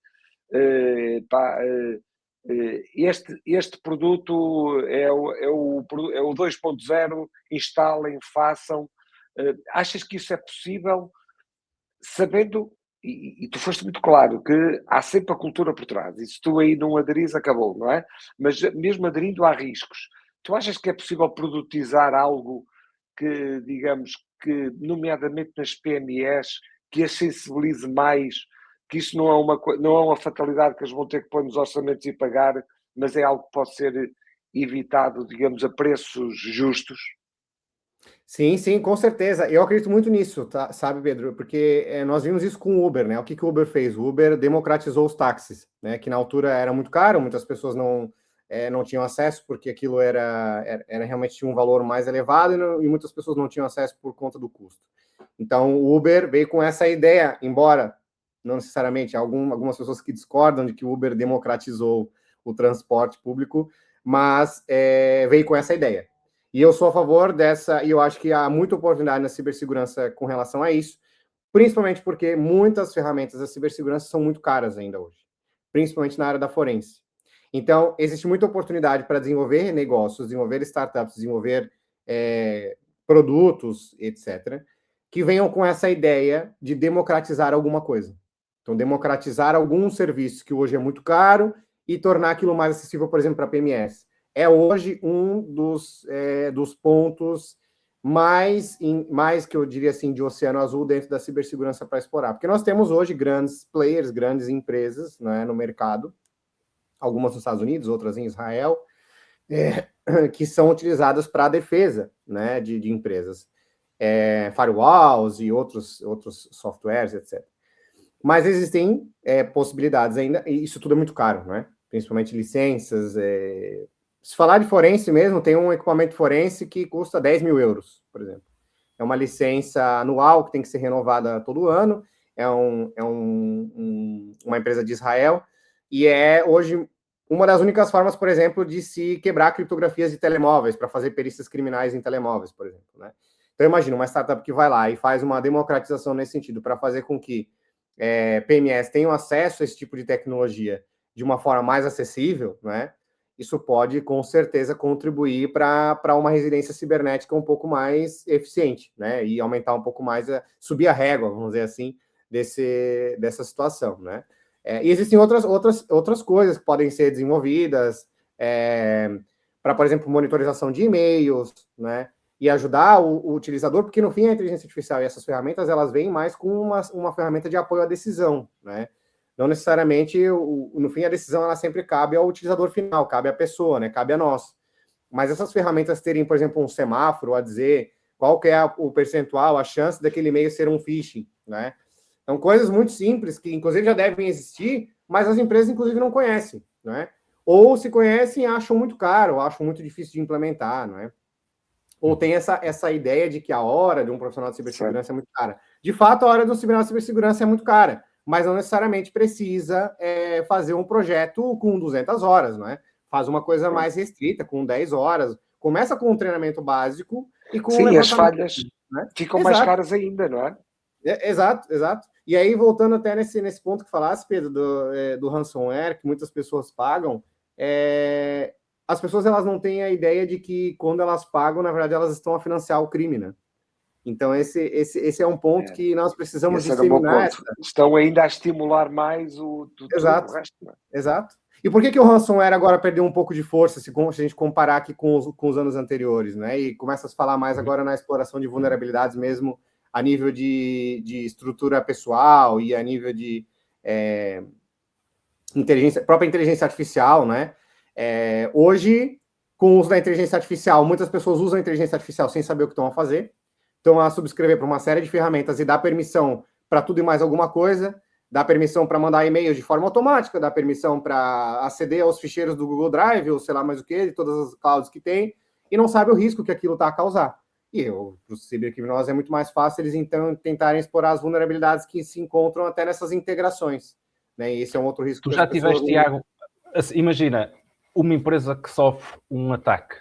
Speaker 4: este produto é o 2.0, instalem, façam. Achas que isso é possível, sabendo, e tu foste muito claro, que há sempre a cultura por trás, e se tu aí não aderires, acabou, não é? Mas mesmo aderindo há riscos. Tu achas que é possível produtizar algo que, digamos, que nomeadamente nas PMEs, que as sensibilize mais, que isso não é uma fatalidade que eles vão ter que pôr nos orçamentos e pagar, mas é algo que pode ser evitado, digamos, a preços justos?
Speaker 3: Sim, sim, com certeza. Eu acredito muito nisso, tá? Sabe, Pedro? Porque nós vimos isso com o Uber, né? O que o Uber fez? O Uber democratizou os táxis, né? Que na altura era muito caro, muitas pessoas não tinham acesso porque aquilo era realmente tinha um valor mais elevado e muitas pessoas não tinham acesso por conta do custo. Então, o Uber veio com essa ideia, embora não necessariamente algumas pessoas que discordam de que o Uber democratizou o transporte público, mas veio com essa ideia. E eu sou a favor dessa, e eu acho que há muita oportunidade na cibersegurança com relação a isso, principalmente porque muitas ferramentas da cibersegurança são muito caras ainda hoje, principalmente na área da forense. Então, existe muita oportunidade para desenvolver negócios, desenvolver startups, desenvolver produtos, etc., que venham com essa ideia de democratizar alguma coisa. Então, democratizar algum serviço que hoje é muito caro e tornar aquilo mais acessível, por exemplo, para PMS. É hoje um dos pontos mais que eu diria assim, de oceano azul dentro da cibersegurança para explorar. Porque nós temos hoje grandes players, grandes empresas, né, no mercado, algumas nos Estados Unidos, outras em Israel, que são utilizadas para a defesa, né, de empresas. Firewalls e outros softwares, etc. Mas existem possibilidades ainda, e isso tudo é muito caro, né? Principalmente licenças. Se falar de forense mesmo, tem um equipamento forense que custa 10 mil euros, por exemplo. É uma licença anual que tem que ser renovada todo ano, uma empresa de Israel, e é hoje uma das únicas formas, por exemplo, de se quebrar criptografias de telemóveis, para fazer perícias criminais em telemóveis, por exemplo, né? Então, imagina uma startup que vai lá e faz uma democratização nesse sentido, para fazer com que PMS tenham acesso a esse tipo de tecnologia de uma forma mais acessível, né? Isso pode, com certeza, contribuir para uma resiliência cibernética um pouco mais eficiente, né? E aumentar um pouco mais, subir a régua, vamos dizer assim, dessa situação, né? E existem outras coisas que podem ser desenvolvidas para, por exemplo, monitorização de e-mails, né? E ajudar o utilizador, porque no fim a inteligência artificial e essas ferramentas, elas vêm mais com uma ferramenta de apoio à decisão, né? Não necessariamente, no fim, a decisão ela sempre cabe ao utilizador final, cabe à pessoa, né? Cabe a nós. Mas essas ferramentas terem, por exemplo, um semáforo a dizer qual que é o percentual, a chance daquele e-mail ser um phishing, né? São coisas muito simples que, inclusive, já devem existir, mas as empresas, inclusive, não conhecem, né? Ou se conhecem, acham muito caro, acham muito difícil de implementar, não é? Ou tem essa ideia de que a hora de um profissional de cibersegurança é muito cara. De fato, a hora de um profissional de cibersegurança é muito cara, mas não necessariamente precisa fazer um projeto com 200 horas, não é? Faz uma coisa mais restrita, com 10 horas. Começa com um treinamento básico e com
Speaker 4: Sim, as falhas, né, ficam mais caras ainda, não é?
Speaker 3: Exato. E aí, voltando até nesse ponto que falasse, Pedro, do ransomware, que muitas pessoas pagam, as pessoas elas não têm a ideia de que quando elas pagam, na verdade, elas estão a financiar o crime, né? Então, esse é um ponto que nós precisamos disseminar.
Speaker 4: Estão ainda a estimular mais o resto. Né?
Speaker 3: Exato. E por que o ransomware agora perdeu um pouco de força, se a gente comparar aqui com os anos anteriores, né? E começa a se falar mais agora na exploração de vulnerabilidades mesmo a nível de estrutura pessoal e a nível de própria inteligência artificial, né? Hoje, com o uso da inteligência artificial, muitas pessoas usam a inteligência artificial sem saber o que estão a fazer, estão a subscrever para uma série de ferramentas e dá permissão para tudo e mais alguma coisa, dá permissão para mandar e-mails de forma automática, dá permissão para aceder aos ficheiros do Google Drive, ou sei lá mais o que, de todas as clouds que tem, e não sabe o risco que aquilo está a causar. E para os cibercriminosos é muito mais fácil eles, então, tentarem explorar as vulnerabilidades que se encontram até nessas integrações. Né? E esse é um outro risco.
Speaker 2: Tu já tiveste, Tiago, imagina, uma empresa que sofre um ataque,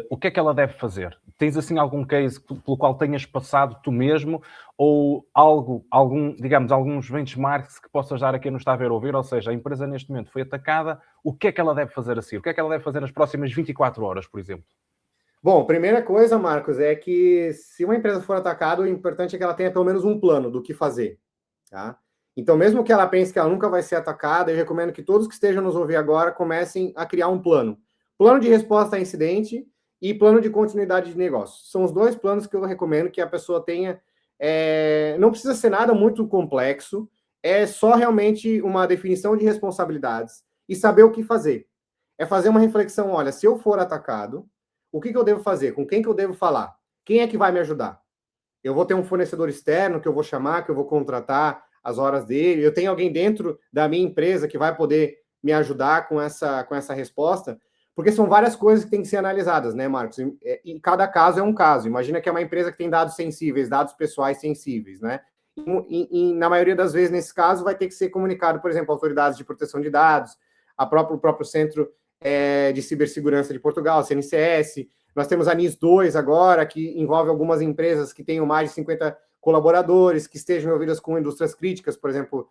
Speaker 2: o que é que ela deve fazer? Tens assim algum case pelo qual tenhas passado tu mesmo, ou alguns benchmarks que possas dar a quem nos está a ver ou ouvir? Ou seja, a empresa neste momento foi atacada, o que é que ela deve fazer assim? O que é que ela deve fazer nas próximas 24 horas, por exemplo?
Speaker 3: Bom, primeira coisa, Marcos, é que se uma empresa for atacada, o importante é que ela tenha pelo menos um plano do que fazer, tá? Então, mesmo que ela pense que ela nunca vai ser atacada, eu recomendo que todos que estejam nos ouvir agora comecem a criar um plano. Plano de resposta a incidente e plano de continuidade de negócio. São os dois planos que eu recomendo que a pessoa tenha. Não precisa ser nada muito complexo, é só realmente uma definição de responsabilidades e saber o que fazer. É fazer uma reflexão, olha, se eu for atacado, o que eu devo fazer? Com quem que eu devo falar? Quem é que vai me ajudar? Eu vou ter um fornecedor externo que eu vou chamar, que eu vou contratar as horas dele? Eu tenho alguém dentro da minha empresa que vai poder me ajudar com essa resposta? Porque são várias coisas que têm que ser analisadas, né, Marcos? E cada caso é um caso. Imagina que é uma empresa que tem dados sensíveis, dados pessoais sensíveis, né? E na maioria das vezes, nesse caso, vai ter que ser comunicado, por exemplo, autoridades de proteção de dados, o próprio Centro de Cibersegurança de Portugal, CNCS. Nós temos a NIS2 agora, que envolve algumas empresas que tenham mais de 50 colaboradores, que estejam envolvidas com indústrias críticas, por exemplo,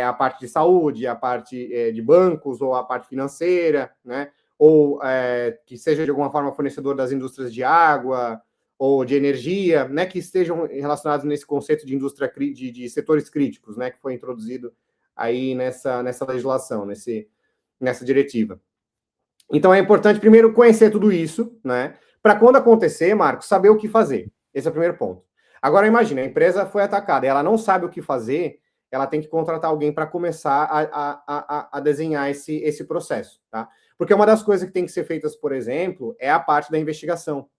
Speaker 3: a parte de saúde, a parte de bancos ou a parte financeira, né? Ou que seja de alguma forma fornecedor das indústrias de água ou de energia, né, que estejam relacionados nesse conceito de indústria de setores críticos, né, que foi introduzido aí nessa legislação, nessa diretiva. Então é importante primeiro conhecer tudo isso, né, para quando acontecer, Marcos, saber o que fazer. Esse é o primeiro ponto. Agora imagine, a empresa foi atacada, ela não sabe o que fazer, ela tem que contratar alguém para começar a desenhar esse processo, tá? Porque uma das coisas que tem que ser feitas, por exemplo, é a parte da investigação.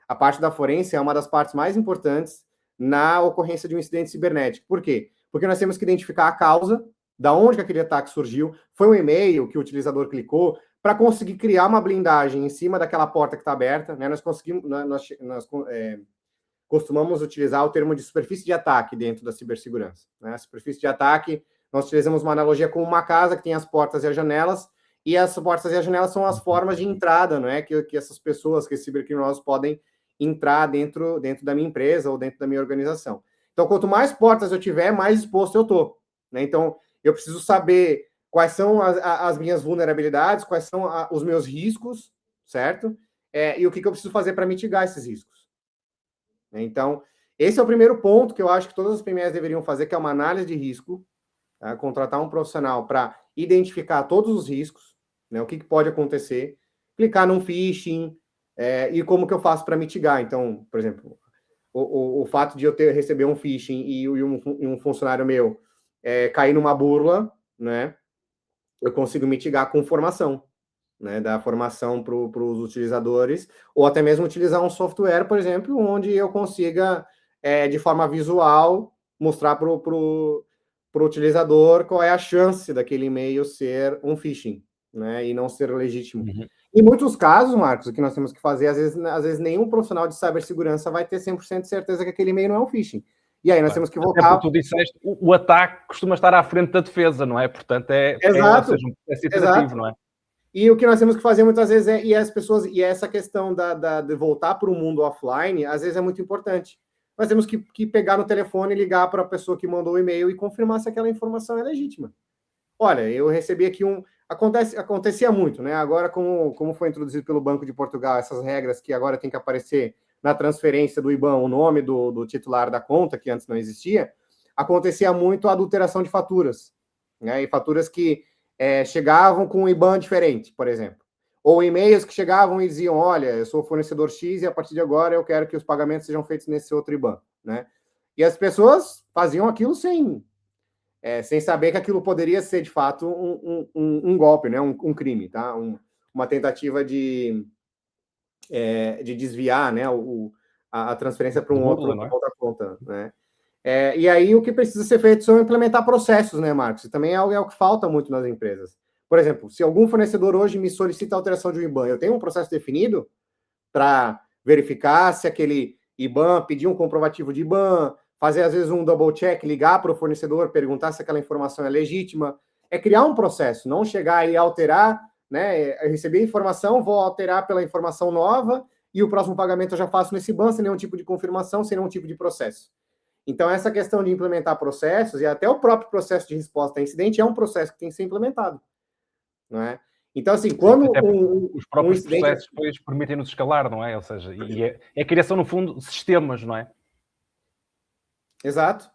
Speaker 3: A parte da forense é uma das partes mais importantes na ocorrência de um incidente cibernético. Por quê? Porque nós temos que identificar a causa, da onde que aquele ataque surgiu, foi um e-mail que o utilizador clicou, para conseguir criar uma blindagem em cima daquela porta que está aberta, né? Nós costumamos utilizar o termo de superfície de ataque dentro da cibersegurança, né? A superfície de ataque, nós utilizamos uma analogia com uma casa que tem as portas e as janelas, e as portas e as janelas são as formas de entrada, não é? Que essas pessoas, que esses cibercriminosos podem entrar dentro da minha empresa ou dentro da minha organização. Então, quanto mais portas eu tiver, mais exposto eu estou, né? Então, eu preciso saber quais são as minhas vulnerabilidades, quais são os meus riscos, certo? E o que eu preciso fazer para mitigar esses riscos. Então, esse é o primeiro ponto que eu acho que todas as PMEs deveriam fazer, que é uma análise de risco, tá? Contratar um profissional para identificar todos os riscos, né? O que pode acontecer, clicar num phishing, e como que eu faço para mitigar. Então, por exemplo, o fato de eu receber um phishing e um funcionário meu cair numa burla, né? Eu consigo mitigar com formação, né? Dar formação para os utilizadores, ou até mesmo utilizar um software, por exemplo, onde eu consiga, de forma visual, mostrar para o utilizador qual é a chance daquele e-mail ser um phishing, né? E não ser legítimo. Uhum. Em muitos casos, Marcos, o que nós temos que fazer, às vezes nenhum profissional de cibersegurança vai ter 100% de certeza que aquele e-mail não é um phishing. E aí nós temos que voltar...
Speaker 2: Tu disseste, o ataque costuma estar à frente da defesa, não é? Portanto,
Speaker 3: Exato.
Speaker 2: Um processo iterativo, não é?
Speaker 3: E o que nós temos que fazer muitas vezes essa questão de voltar para o mundo offline, às vezes é muito importante. Nós temos que pegar no telefone, ligar para a pessoa que mandou o e-mail e confirmar se aquela informação é legítima. Olha, eu recebi aqui acontecia muito, né? Agora, como foi introduzido pelo Banco de Portugal, essas regras que agora tem que aparecer na transferência do IBAN o nome do titular da conta, que antes não existia, acontecia muito a adulteração de faturas, né? E faturas que chegavam com um IBAN diferente, por exemplo. Ou e-mails que chegavam e diziam, olha, eu sou fornecedor X e a partir de agora eu quero que os pagamentos sejam feitos nesse outro IBAN. né? E as pessoas faziam aquilo sem saber que aquilo poderia ser, de fato, um golpe, né? Um crime, tá? Uma tentativa de desviar, né? A transferência para uma outra conta, né? E aí o que precisa ser feito são implementar processos, né, Marcos? E também é o que falta muito nas empresas. Por exemplo, se algum fornecedor hoje me solicita a alteração de um IBAN, eu tenho um processo definido para verificar se aquele IBAN, pedir um comprovativo de IBAN, fazer às vezes um double check, ligar para o fornecedor, perguntar se aquela informação é legítima. É criar um processo, não chegar e alterar, né? Eu recebi a informação, vou alterar pela informação nova e o próximo pagamento eu já faço nesse IBAN sem nenhum tipo de confirmação, sem nenhum tipo de processo. Então, essa questão de implementar processos e até o próprio processo de resposta a incidente é um processo que tem que ser implementado, não é? Então, assim, quando
Speaker 2: os próprios processos depois permitem-nos escalar, não é? Ou seja, é a criação, no fundo, de sistemas, não é?
Speaker 3: Exato.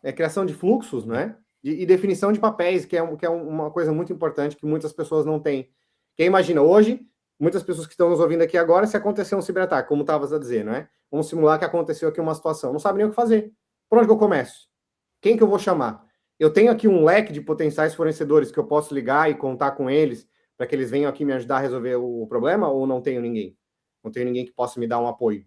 Speaker 3: É a criação de fluxos, não é? E definição de papéis, que é uma coisa muito importante que muitas pessoas não têm. Quem imagina, hoje, muitas pessoas que estão nos ouvindo aqui agora, se acontecer um ciberataque, como estavas a dizer, não é? Vamos simular que aconteceu aqui uma situação, não sabe nem o que fazer. Por onde que eu começo? Quem que eu vou chamar? Eu tenho aqui um leque de potenciais fornecedores que eu posso ligar e contar com eles para que eles venham aqui me ajudar a resolver o problema, ou não tenho ninguém? Não tenho ninguém que possa me dar um apoio,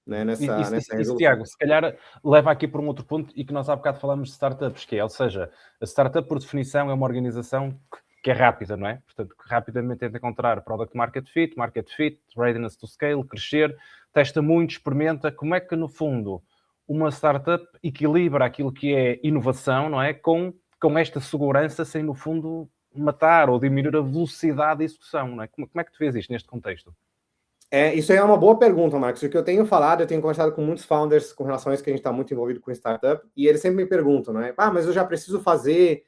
Speaker 3: né, nessa resolução.
Speaker 2: Tiago, se calhar leva aqui por um outro ponto e que nós há bocado falamos de startups, que é, ou seja, a startup por definição é uma organização que é rápida, não é? Portanto, que rapidamente tenta encontrar product market fit, readiness to scale, crescer, testa muito, experimenta. Como é que, no fundo, uma startup equilibra aquilo que é inovação, não é? Com esta segurança sem, no fundo, matar ou diminuir a velocidade de execução, não é? Como é que tu vês isto neste contexto?
Speaker 3: Isso aí é uma boa pergunta, Marcos. O que eu tenho falado, eu tenho conversado com muitos founders com relação a isso, que a gente está muito envolvido com startup, e eles sempre me perguntam, né? Mas eu já preciso fazer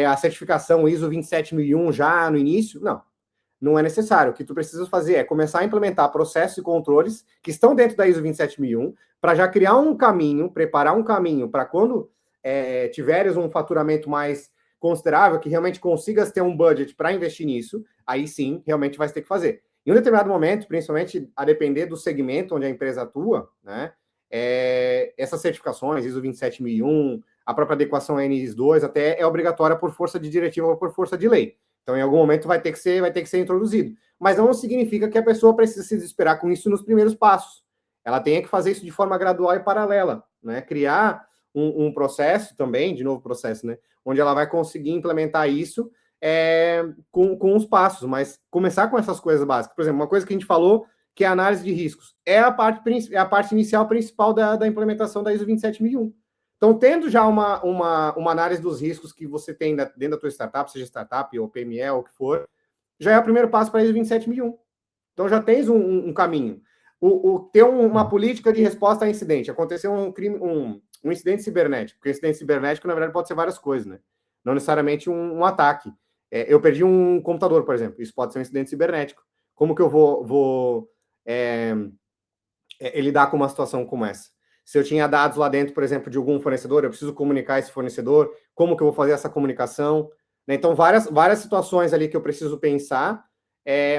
Speaker 3: a certificação ISO 27001 já no início? Não é necessário. O que tu precisa fazer é começar a implementar processos e controles que estão dentro da ISO 27001 para já criar um caminho, preparar um caminho para quando tiveres um faturamento mais considerável, que realmente consigas ter um budget para investir nisso, aí sim, realmente vai ter que fazer. Em um determinado momento, principalmente a depender do segmento onde a empresa atua, né, essas certificações, ISO 27001, a própria adequação à NIS2, até é obrigatória por força de diretiva ou por força de lei. Então, em algum momento, vai ter que ser introduzido. Mas não significa que a pessoa precisa se desesperar com isso nos primeiros passos. Ela tem que fazer isso de forma gradual e paralela, né? Criar um processo também, de novo processo, né? Onde ela vai conseguir implementar isso com os passos, mas começar com essas coisas básicas. Por exemplo, uma coisa que a gente falou, que é a análise de riscos, é a parte inicial principal da implementação da ISO 27001. Então, tendo já uma análise dos riscos que você tem dentro da tua startup, seja startup ou PME ou o que for, já é o primeiro passo para a ISO 27001. Então, já tens um caminho. Ter uma política de resposta a incidente. Aconteceu um incidente cibernético, porque incidente cibernético, na verdade, pode ser várias coisas, né? Não necessariamente um ataque. Eu perdi um computador, por exemplo. Isso pode ser um incidente cibernético. Como que eu vou lidar com uma situação como essa? Se eu tinha dados lá dentro, por exemplo, de algum fornecedor, eu preciso comunicar esse fornecedor, como que eu vou fazer essa comunicação? Então, várias situações ali que eu preciso pensar,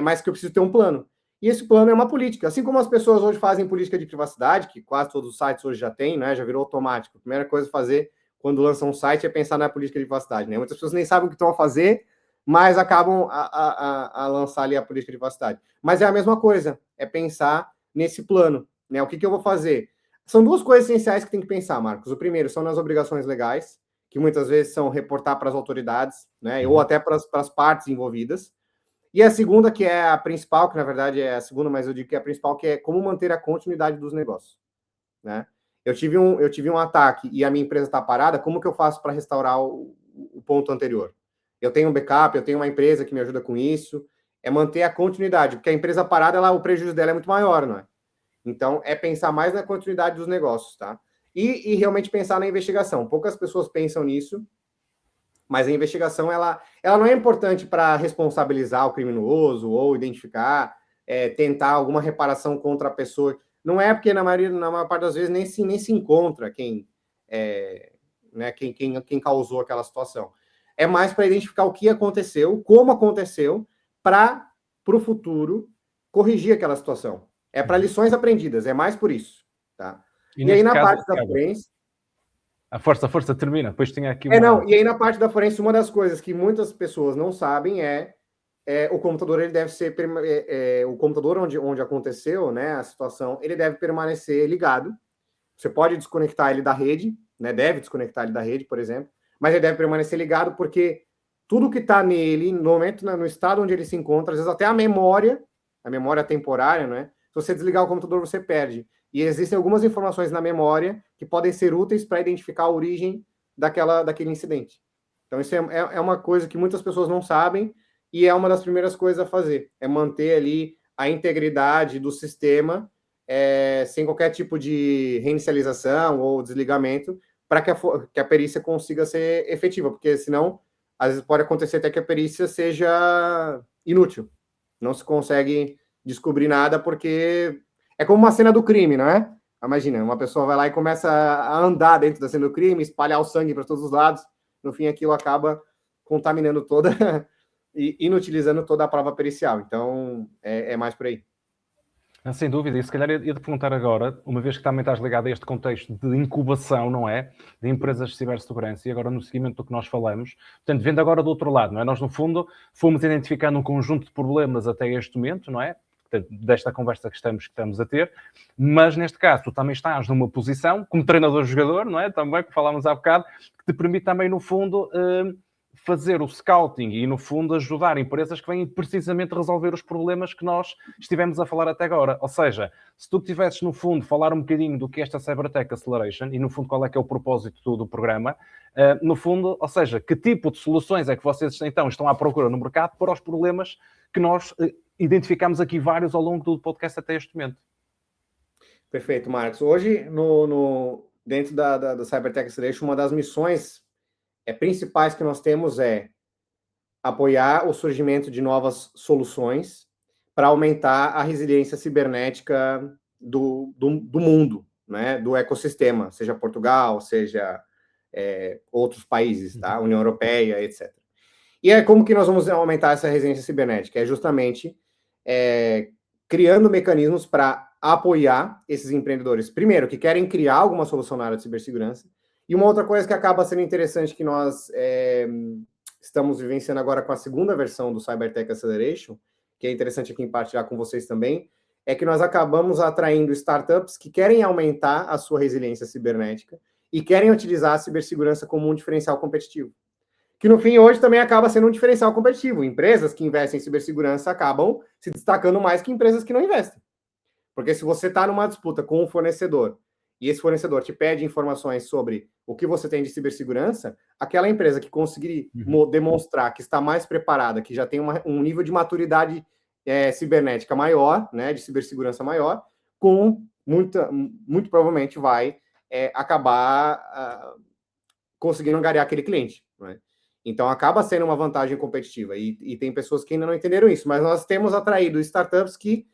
Speaker 3: mas que eu preciso ter um plano. E esse plano é uma política. Assim como as pessoas hoje fazem política de privacidade, que quase todos os sites hoje já têm, né? Já virou automático. A primeira coisa a fazer quando lançam um site é pensar na política de privacidade, né? Muitas pessoas nem sabem o que estão a fazer, mas acabam a lançar ali a política de privacidade. Mas é a mesma coisa, é pensar nesse plano, né? O que eu vou fazer? São duas coisas essenciais que tem que pensar, Marcos. O primeiro são nas obrigações legais, que muitas vezes são reportar para as autoridades, né? Ou até para as partes envolvidas. E a segunda, que é a principal, que na verdade é a segunda, mas eu digo que é a principal, que é como manter a continuidade dos negócios, né? Eu tive um ataque e a minha empresa está parada, como que eu faço para restaurar o ponto anterior? Eu tenho um backup, eu tenho uma empresa que me ajuda com isso, é manter a continuidade, porque a empresa parada, o prejuízo dela é muito maior, não é? Então, é pensar mais na continuidade dos negócios, tá? E realmente pensar na investigação. Poucas pessoas pensam nisso, mas a investigação, ela não é importante para responsabilizar o criminoso ou identificar, tentar alguma reparação contra a pessoa. Não é porque, na maior parte das vezes, nem se encontra quem causou aquela situação. É mais para identificar o que aconteceu, como aconteceu, para o futuro corrigir aquela situação. É para lições aprendidas, é mais por isso, tá? E aí, na parte da forense...
Speaker 2: A força termina. Depois tinha aqui
Speaker 3: E aí, na parte da forense, uma das coisas que muitas pessoas não sabem é o computador, ele deve ser... o computador onde aconteceu, né, a situação, ele deve permanecer ligado. Você pode desconectar ele da rede, né, deve desconectar ele da rede, por exemplo, mas ele deve permanecer ligado porque tudo que está nele, no momento, no estado onde ele se encontra, às vezes até a memória temporária, né? Se você desligar o computador, você perde. E existem algumas informações na memória que podem ser úteis para identificar a origem daquele incidente. Então, isso é uma coisa que muitas pessoas não sabem e é uma das primeiras coisas a fazer. É manter ali a integridade do sistema sem qualquer tipo de reinicialização ou desligamento para que a perícia consiga ser efetiva, porque senão, às vezes pode acontecer até que a perícia seja inútil. Não se consegue descobrir nada porque... É como uma cena do crime, não é? Imagina, uma pessoa vai lá e começa a andar dentro da cena do crime, espalhar o sangue para todos os lados. No fim, aquilo acaba contaminando toda e inutilizando toda a prova pericial. Então, é mais por aí.
Speaker 2: Sem dúvida. E se calhar ia-te perguntar agora, uma vez que também estás ligado a este contexto de incubação, não é? De empresas de cibersegurança e agora no seguimento do que nós falamos. Portanto, vendo agora do outro lado, não é? Nós, no fundo, fomos identificando um conjunto de problemas até este momento, não é? Desta conversa que estamos a ter, mas neste caso tu também estás numa posição, como treinador-jogador, não é? Também, que falámos há bocado, que te permite também, no fundo, fazer o scouting e, no fundo, ajudar empresas que vêm precisamente resolver os problemas que nós estivemos a falar até agora. Ou seja, se tu tivesses, no fundo, falar um bocadinho do que é esta Cybertech Acceleration e, no fundo, qual é que é o propósito do programa, no fundo, ou seja, que tipo de soluções é que vocês, então, estão à procura no mercado para os problemas que nós identificamos aqui vários ao longo do podcast até este momento.
Speaker 3: Perfeito, Marcos. Hoje, dentro da Cybertech Acceleration, uma das missões principais que nós temos é apoiar o surgimento de novas soluções para aumentar a resiliência cibernética do mundo, né? Do ecossistema, seja Portugal, seja outros países, tá? União Europeia, etc. E como que nós vamos aumentar essa resiliência cibernética? É justamente criando mecanismos para apoiar esses empreendedores, primeiro, que querem criar alguma solução na área de cibersegurança, e uma outra coisa que acaba sendo interessante que nós estamos vivenciando agora com a segunda versão do Cybertech Acceleration, que é interessante aqui compartilhar com vocês também, é que nós acabamos atraindo startups que querem aumentar a sua resiliência cibernética e querem utilizar a cibersegurança como um diferencial competitivo. Que no fim, hoje também acaba sendo um diferencial competitivo. Empresas que investem em cibersegurança acabam se destacando mais que empresas que não investem. Porque se você está numa disputa com um fornecedor e esse fornecedor te pede informações sobre o que você tem de cibersegurança, aquela empresa que conseguir demonstrar que está mais preparada, que já tem um nível de maturidade cibernética maior, né, de cibersegurança maior, muito provavelmente vai acabar conseguindo angariar aquele cliente, né? Então, acaba sendo uma vantagem competitiva. E tem pessoas que ainda não entenderam isso. Mas nós temos atraído startups que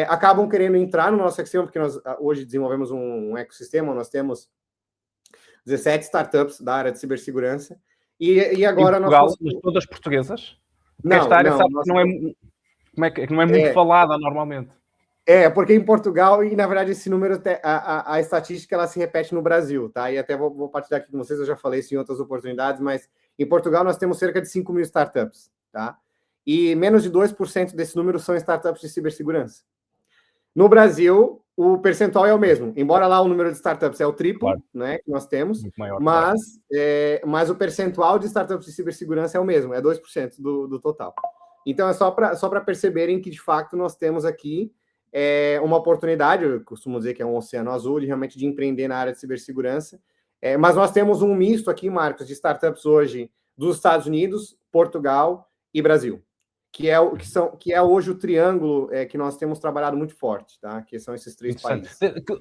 Speaker 3: acabam querendo entrar no nosso ecossistema, porque nós hoje desenvolvemos um ecossistema, nós temos 17 startups da área de cibersegurança. E agora...
Speaker 2: Em Portugal, mas todas portuguesas? Porque esta área sabe que não é muito falada normalmente.
Speaker 3: Porque em Portugal, e na verdade esse número, a estatística, ela se repete no Brasil, tá? E até vou partilhar aqui com vocês, eu já falei isso em outras oportunidades, mas em Portugal nós temos cerca de 5 mil startups, tá? E menos de 2% desse número são startups de cibersegurança. No Brasil, o percentual é o mesmo, embora lá o número de startups é o triplo, claro, né, que nós temos, maior, mas o percentual de startups de cibersegurança é o mesmo, é 2% do total. Então é só para perceberem que, de fato, nós temos aqui uma oportunidade, eu costumo dizer que é um oceano azul, realmente de empreender na área de cibersegurança. Mas nós temos um misto aqui, Marcos, de startups hoje dos Estados Unidos, Portugal e Brasil, que é hoje o triângulo que nós temos trabalhado muito forte, tá? Que são esses 3 países.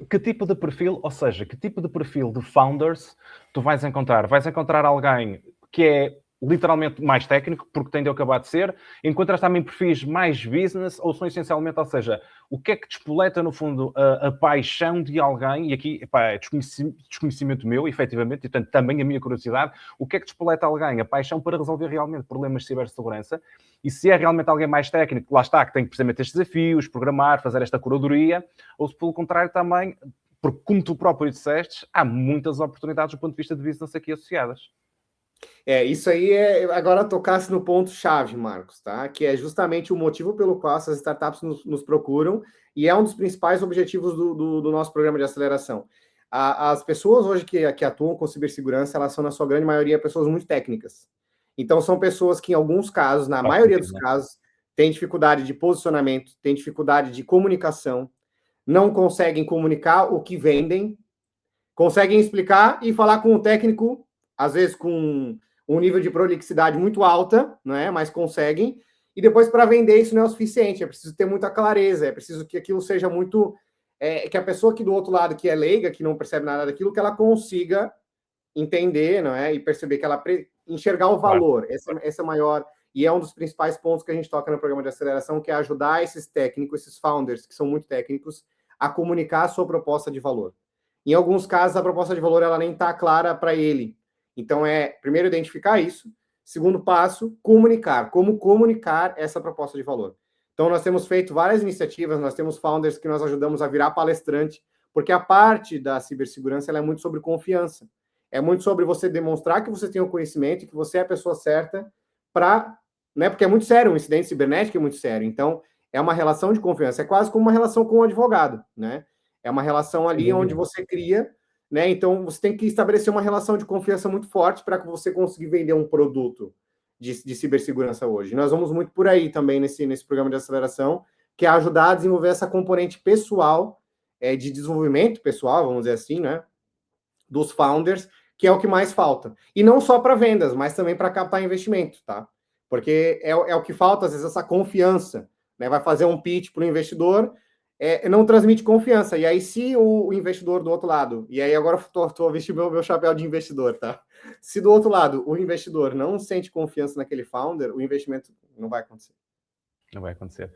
Speaker 2: Que tipo de perfil, ou seja, que tipo de perfil de founders tu vais encontrar? Vais encontrar alguém que é literalmente mais técnico, porque tem de acabar de ser, encontras também perfis mais business, ou são essencialmente, ou seja, o que é que despoleta, no fundo, a paixão de alguém, e aqui, é desconhecimento meu, efetivamente, e portanto também a minha curiosidade, o que é que despoleta alguém a paixão para resolver realmente problemas de cibersegurança, e se é realmente alguém mais técnico, lá está, que tem precisamente estes desafios, programar, fazer esta curadoria, ou se pelo contrário também Porque, como tu próprio disseste, há muitas oportunidades do ponto de vista de business aqui associadas.
Speaker 3: Isso aí agora tocasse no ponto-chave, Marcos, tá? Que é justamente o motivo pelo qual essas startups nos procuram e é um dos principais objetivos do nosso programa de aceleração. As pessoas hoje que atuam com cibersegurança, elas são, na sua grande maioria, pessoas muito técnicas. Então, são pessoas que, em alguns casos, na maioria dos casos, têm dificuldade de posicionamento, têm dificuldade de comunicação, não conseguem comunicar o que vendem, conseguem explicar e falar com o técnico, às vezes com um nível de prolixidade muito alta, não é? Mas conseguem. E depois, para vender, isso não é o suficiente. É preciso ter muita clareza, é preciso que aquilo seja muito... que a pessoa aqui do outro lado, que é leiga, que não percebe nada daquilo, que ela consiga entender, não é? E perceber que ela... enxergar o valor. Esse é o maior... E é um dos principais pontos que a gente toca no programa de aceleração, que é ajudar esses técnicos, esses founders, que são muito técnicos, a comunicar a sua proposta de valor. Em alguns casos, a proposta de valor ela nem está clara para ele. Então, primeiro, identificar isso. Segundo passo, comunicar. Como comunicar essa proposta de valor. Então, nós temos feito várias iniciativas, nós temos founders que nós ajudamos a virar palestrante, porque a parte da cibersegurança ela é muito sobre confiança. É muito sobre você demonstrar que você tem o conhecimento, que você é a pessoa certa para... né? Porque é muito sério, um incidente cibernético é muito sério. Então, é uma relação de confiança. É quase como uma relação com um advogado, né? É uma relação ali onde você cria, né? Então, você tem que estabelecer uma relação de confiança muito forte para que você consiga vender um produto de cibersegurança hoje. Nós vamos muito por aí também nesse programa de aceleração, que é ajudar a desenvolver essa componente pessoal, de desenvolvimento pessoal, vamos dizer assim, né? Dos founders, que é o que mais falta. E não só para vendas, mas também para captar investimento, tá? Porque é o que falta, às vezes, essa confiança, né? Vai fazer um pitch para o investidor, não transmite confiança. E aí, se o investidor do outro lado, e aí agora estou vestindo meu chapéu de investidor, tá? Se do outro lado o investidor não sente confiança naquele founder, o investimento não vai acontecer.
Speaker 2: Não vai acontecer.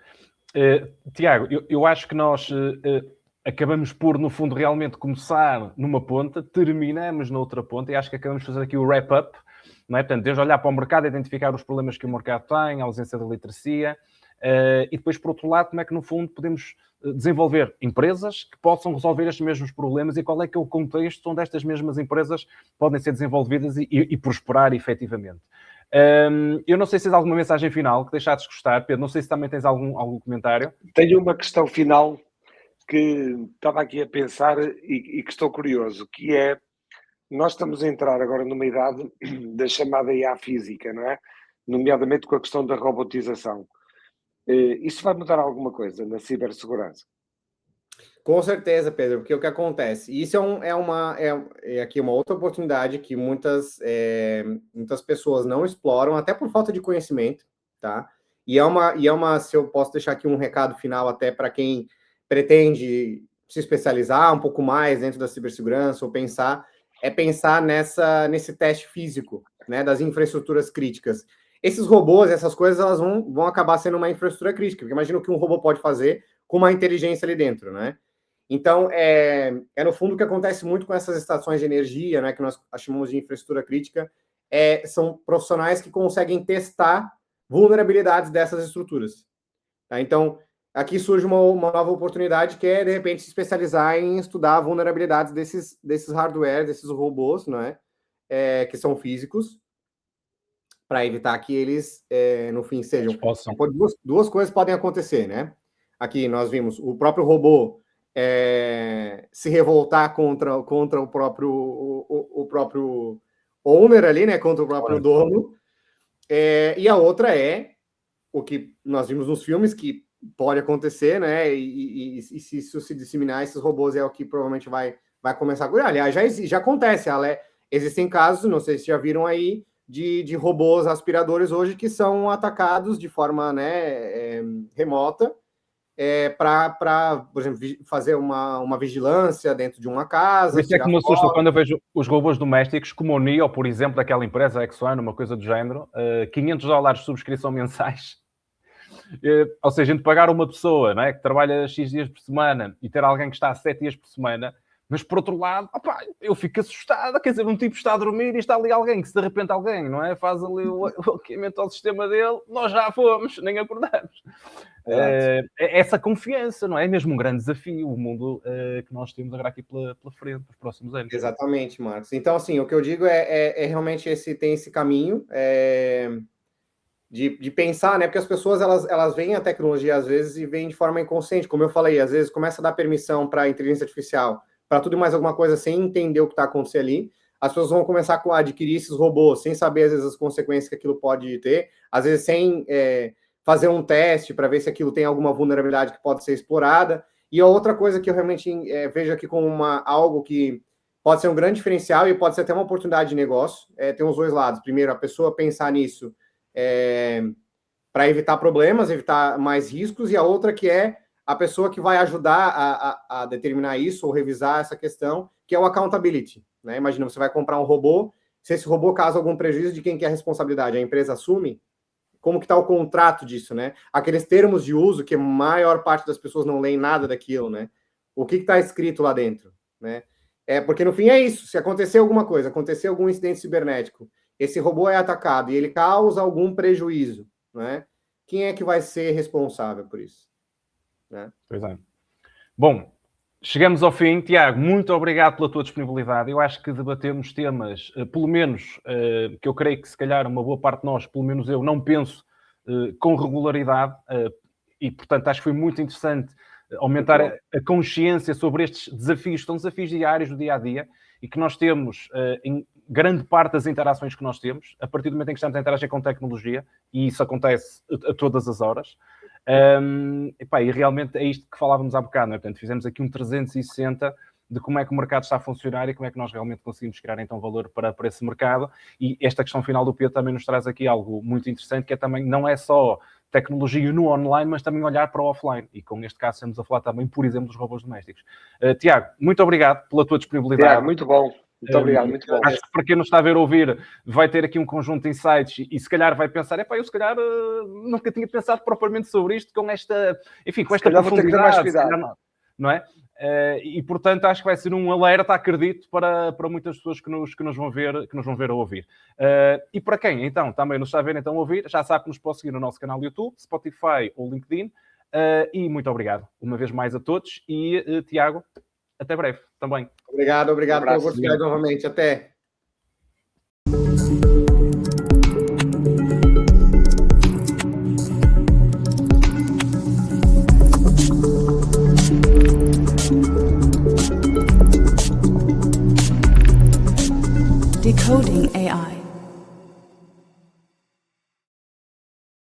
Speaker 2: Tiago, eu acho que nós acabamos por, no fundo, realmente começar numa ponta, terminamos na outra ponta, e acho que acabamos de fazer aqui o wrap-up, não é? Portanto, desde olhar para o mercado, identificar os problemas que o mercado tem, a ausência de literacia, e depois, por outro lado, como é que, no fundo, podemos desenvolver empresas que possam resolver estes mesmos problemas e qual é que é o contexto onde estas mesmas empresas podem ser desenvolvidas e prosperar efetivamente. Eu não sei se tens alguma mensagem final que deixasses de gostar, Pedro, não sei se também tens algum comentário.
Speaker 4: Tenho uma questão final que estava aqui a pensar e que estou curioso, que é, nós estamos a entrar agora numa idade da chamada IA física, não é? Nomeadamente com a questão da robotização. Isso vai mudar alguma coisa na cibersegurança?
Speaker 3: Com certeza, Pedro, porque o que acontece? Isso aqui uma outra oportunidade que muitas pessoas não exploram, até por falta de conhecimento, tá? Se eu posso deixar aqui um recado final até para quem pretende se especializar um pouco mais dentro da cibersegurança ou pensar nesse teste físico, né, das infraestruturas críticas. Esses robôs, essas coisas, elas vão acabar sendo uma infraestrutura crítica, porque imagina o que um robô pode fazer com uma inteligência ali dentro, né? Então, no fundo o que acontece muito com essas estações de energia, né, que nós chamamos de infraestrutura crítica, são profissionais que conseguem testar vulnerabilidades dessas estruturas. Tá? Então, aqui surge uma nova oportunidade que é, de repente, se especializar em estudar vulnerabilidades desses hardware, desses robôs, não é? Que são físicos, para evitar que eles, no fim, sejam... Duas coisas podem acontecer, né? Aqui nós vimos o próprio robô se revoltar contra o próprio owner ali, né? Contra o próprio dono. E a outra é o que nós vimos nos filmes, que pode acontecer, né? E se isso se disseminar, esses robôs é o que provavelmente vai começar a cuidar. Aliás, já acontece. Existem casos, não sei se já viram aí, de robôs aspiradores hoje que são atacados de forma, né, remota, para, por exemplo, fazer uma vigilância dentro de uma casa.
Speaker 2: Isso é que me assusta quando eu vejo os robôs domésticos, como o NIO, por exemplo, daquela empresa Exxon, uma coisa do género, $500 de subscrição mensais. Ou seja, entre pagar uma pessoa, não é, que trabalha X dias por semana e ter alguém que está 7 dias por semana, mas por outro lado, eu fico assustado, quer dizer, um tipo está a dormir e está ali alguém, que se de repente alguém, não é, faz ali o hackeamento ao sistema dele, nós já fomos, nem acordamos. essa confiança, não é? É mesmo um grande desafio, o mundo que nós temos agora aqui pela frente, nos próximos anos.
Speaker 3: Exatamente, Marcos. Então, assim, o que eu digo é realmente tem esse caminho de pensar, né? Porque as pessoas, elas veem a tecnologia, às vezes, e veem de forma inconsciente. Como eu falei, às vezes começa a dar permissão para a inteligência artificial, para tudo e mais alguma coisa, sem entender o que está acontecendo ali. As pessoas vão começar a adquirir esses robôs, sem saber, às vezes, as consequências que aquilo pode ter, às vezes sem fazer um teste para ver se aquilo tem alguma vulnerabilidade que pode ser explorada. E a outra coisa que eu realmente vejo aqui como algo que pode ser um grande diferencial e pode ser até uma oportunidade de negócio, tem os dois lados. Primeiro, a pessoa pensar nisso para evitar problemas, evitar mais riscos, e a outra que é a pessoa que vai ajudar a determinar isso ou revisar essa questão, que é o accountability. Né? Imagina, você vai comprar um robô, se esse robô causa algum prejuízo, de quem que é a responsabilidade? A empresa assume? Como que está o contrato disso, né? Aqueles termos de uso que a maior parte das pessoas não leem nada daquilo, né? O que está escrito lá dentro, né? Porque no fim é isso. Se acontecer alguma coisa, acontecer algum incidente cibernético, esse robô é atacado e ele causa algum prejuízo, né? Quem é que vai ser responsável por isso? Né?
Speaker 2: Pois é. Bom, chegamos ao fim. Tiago, muito obrigado pela tua disponibilidade. Eu acho que debatemos temas, pelo menos, que eu creio que se calhar uma boa parte de nós, pelo menos eu, não penso com regularidade e, portanto, acho que foi muito interessante aumentar a consciência sobre estes desafios, que são desafios diários do dia-a-dia e que nós temos em grande parte das interações que nós temos, a partir do momento em que estamos a interagir com tecnologia, e isso acontece a todas as horas. E realmente é isto que falávamos há bocado, não é? Portanto, fizemos aqui um 360 de como é que o mercado está a funcionar e como é que nós realmente conseguimos criar então valor para esse mercado, e esta questão final do Pedro também nos traz aqui algo muito interessante, que é também, não é só tecnologia no online, mas também olhar para o offline, e com este caso estamos a falar também, por exemplo, dos robôs domésticos. Tiago, muito obrigado pela tua disponibilidade.
Speaker 4: Tiago, muito bom. Muito obrigado, muito bom.
Speaker 2: Acho que para quem nos está a ver ou ouvir, vai ter aqui um conjunto de insights e se calhar vai pensar, eu se calhar nunca tinha pensado propriamente sobre isto com esta, enfim, com esta profundidade, não é? E portanto acho que vai ser um alerta, acredito, para muitas pessoas que nos vão ver ou ouvir. E para quem então também nos está a ver então ouvir, já sabe que nos pode seguir no nosso canal YouTube, Spotify ou LinkedIn. E muito obrigado uma vez mais a todos e Tiago, até breve também.
Speaker 3: Obrigado pela oportunidade novamente. Até.
Speaker 1: Decoding AI.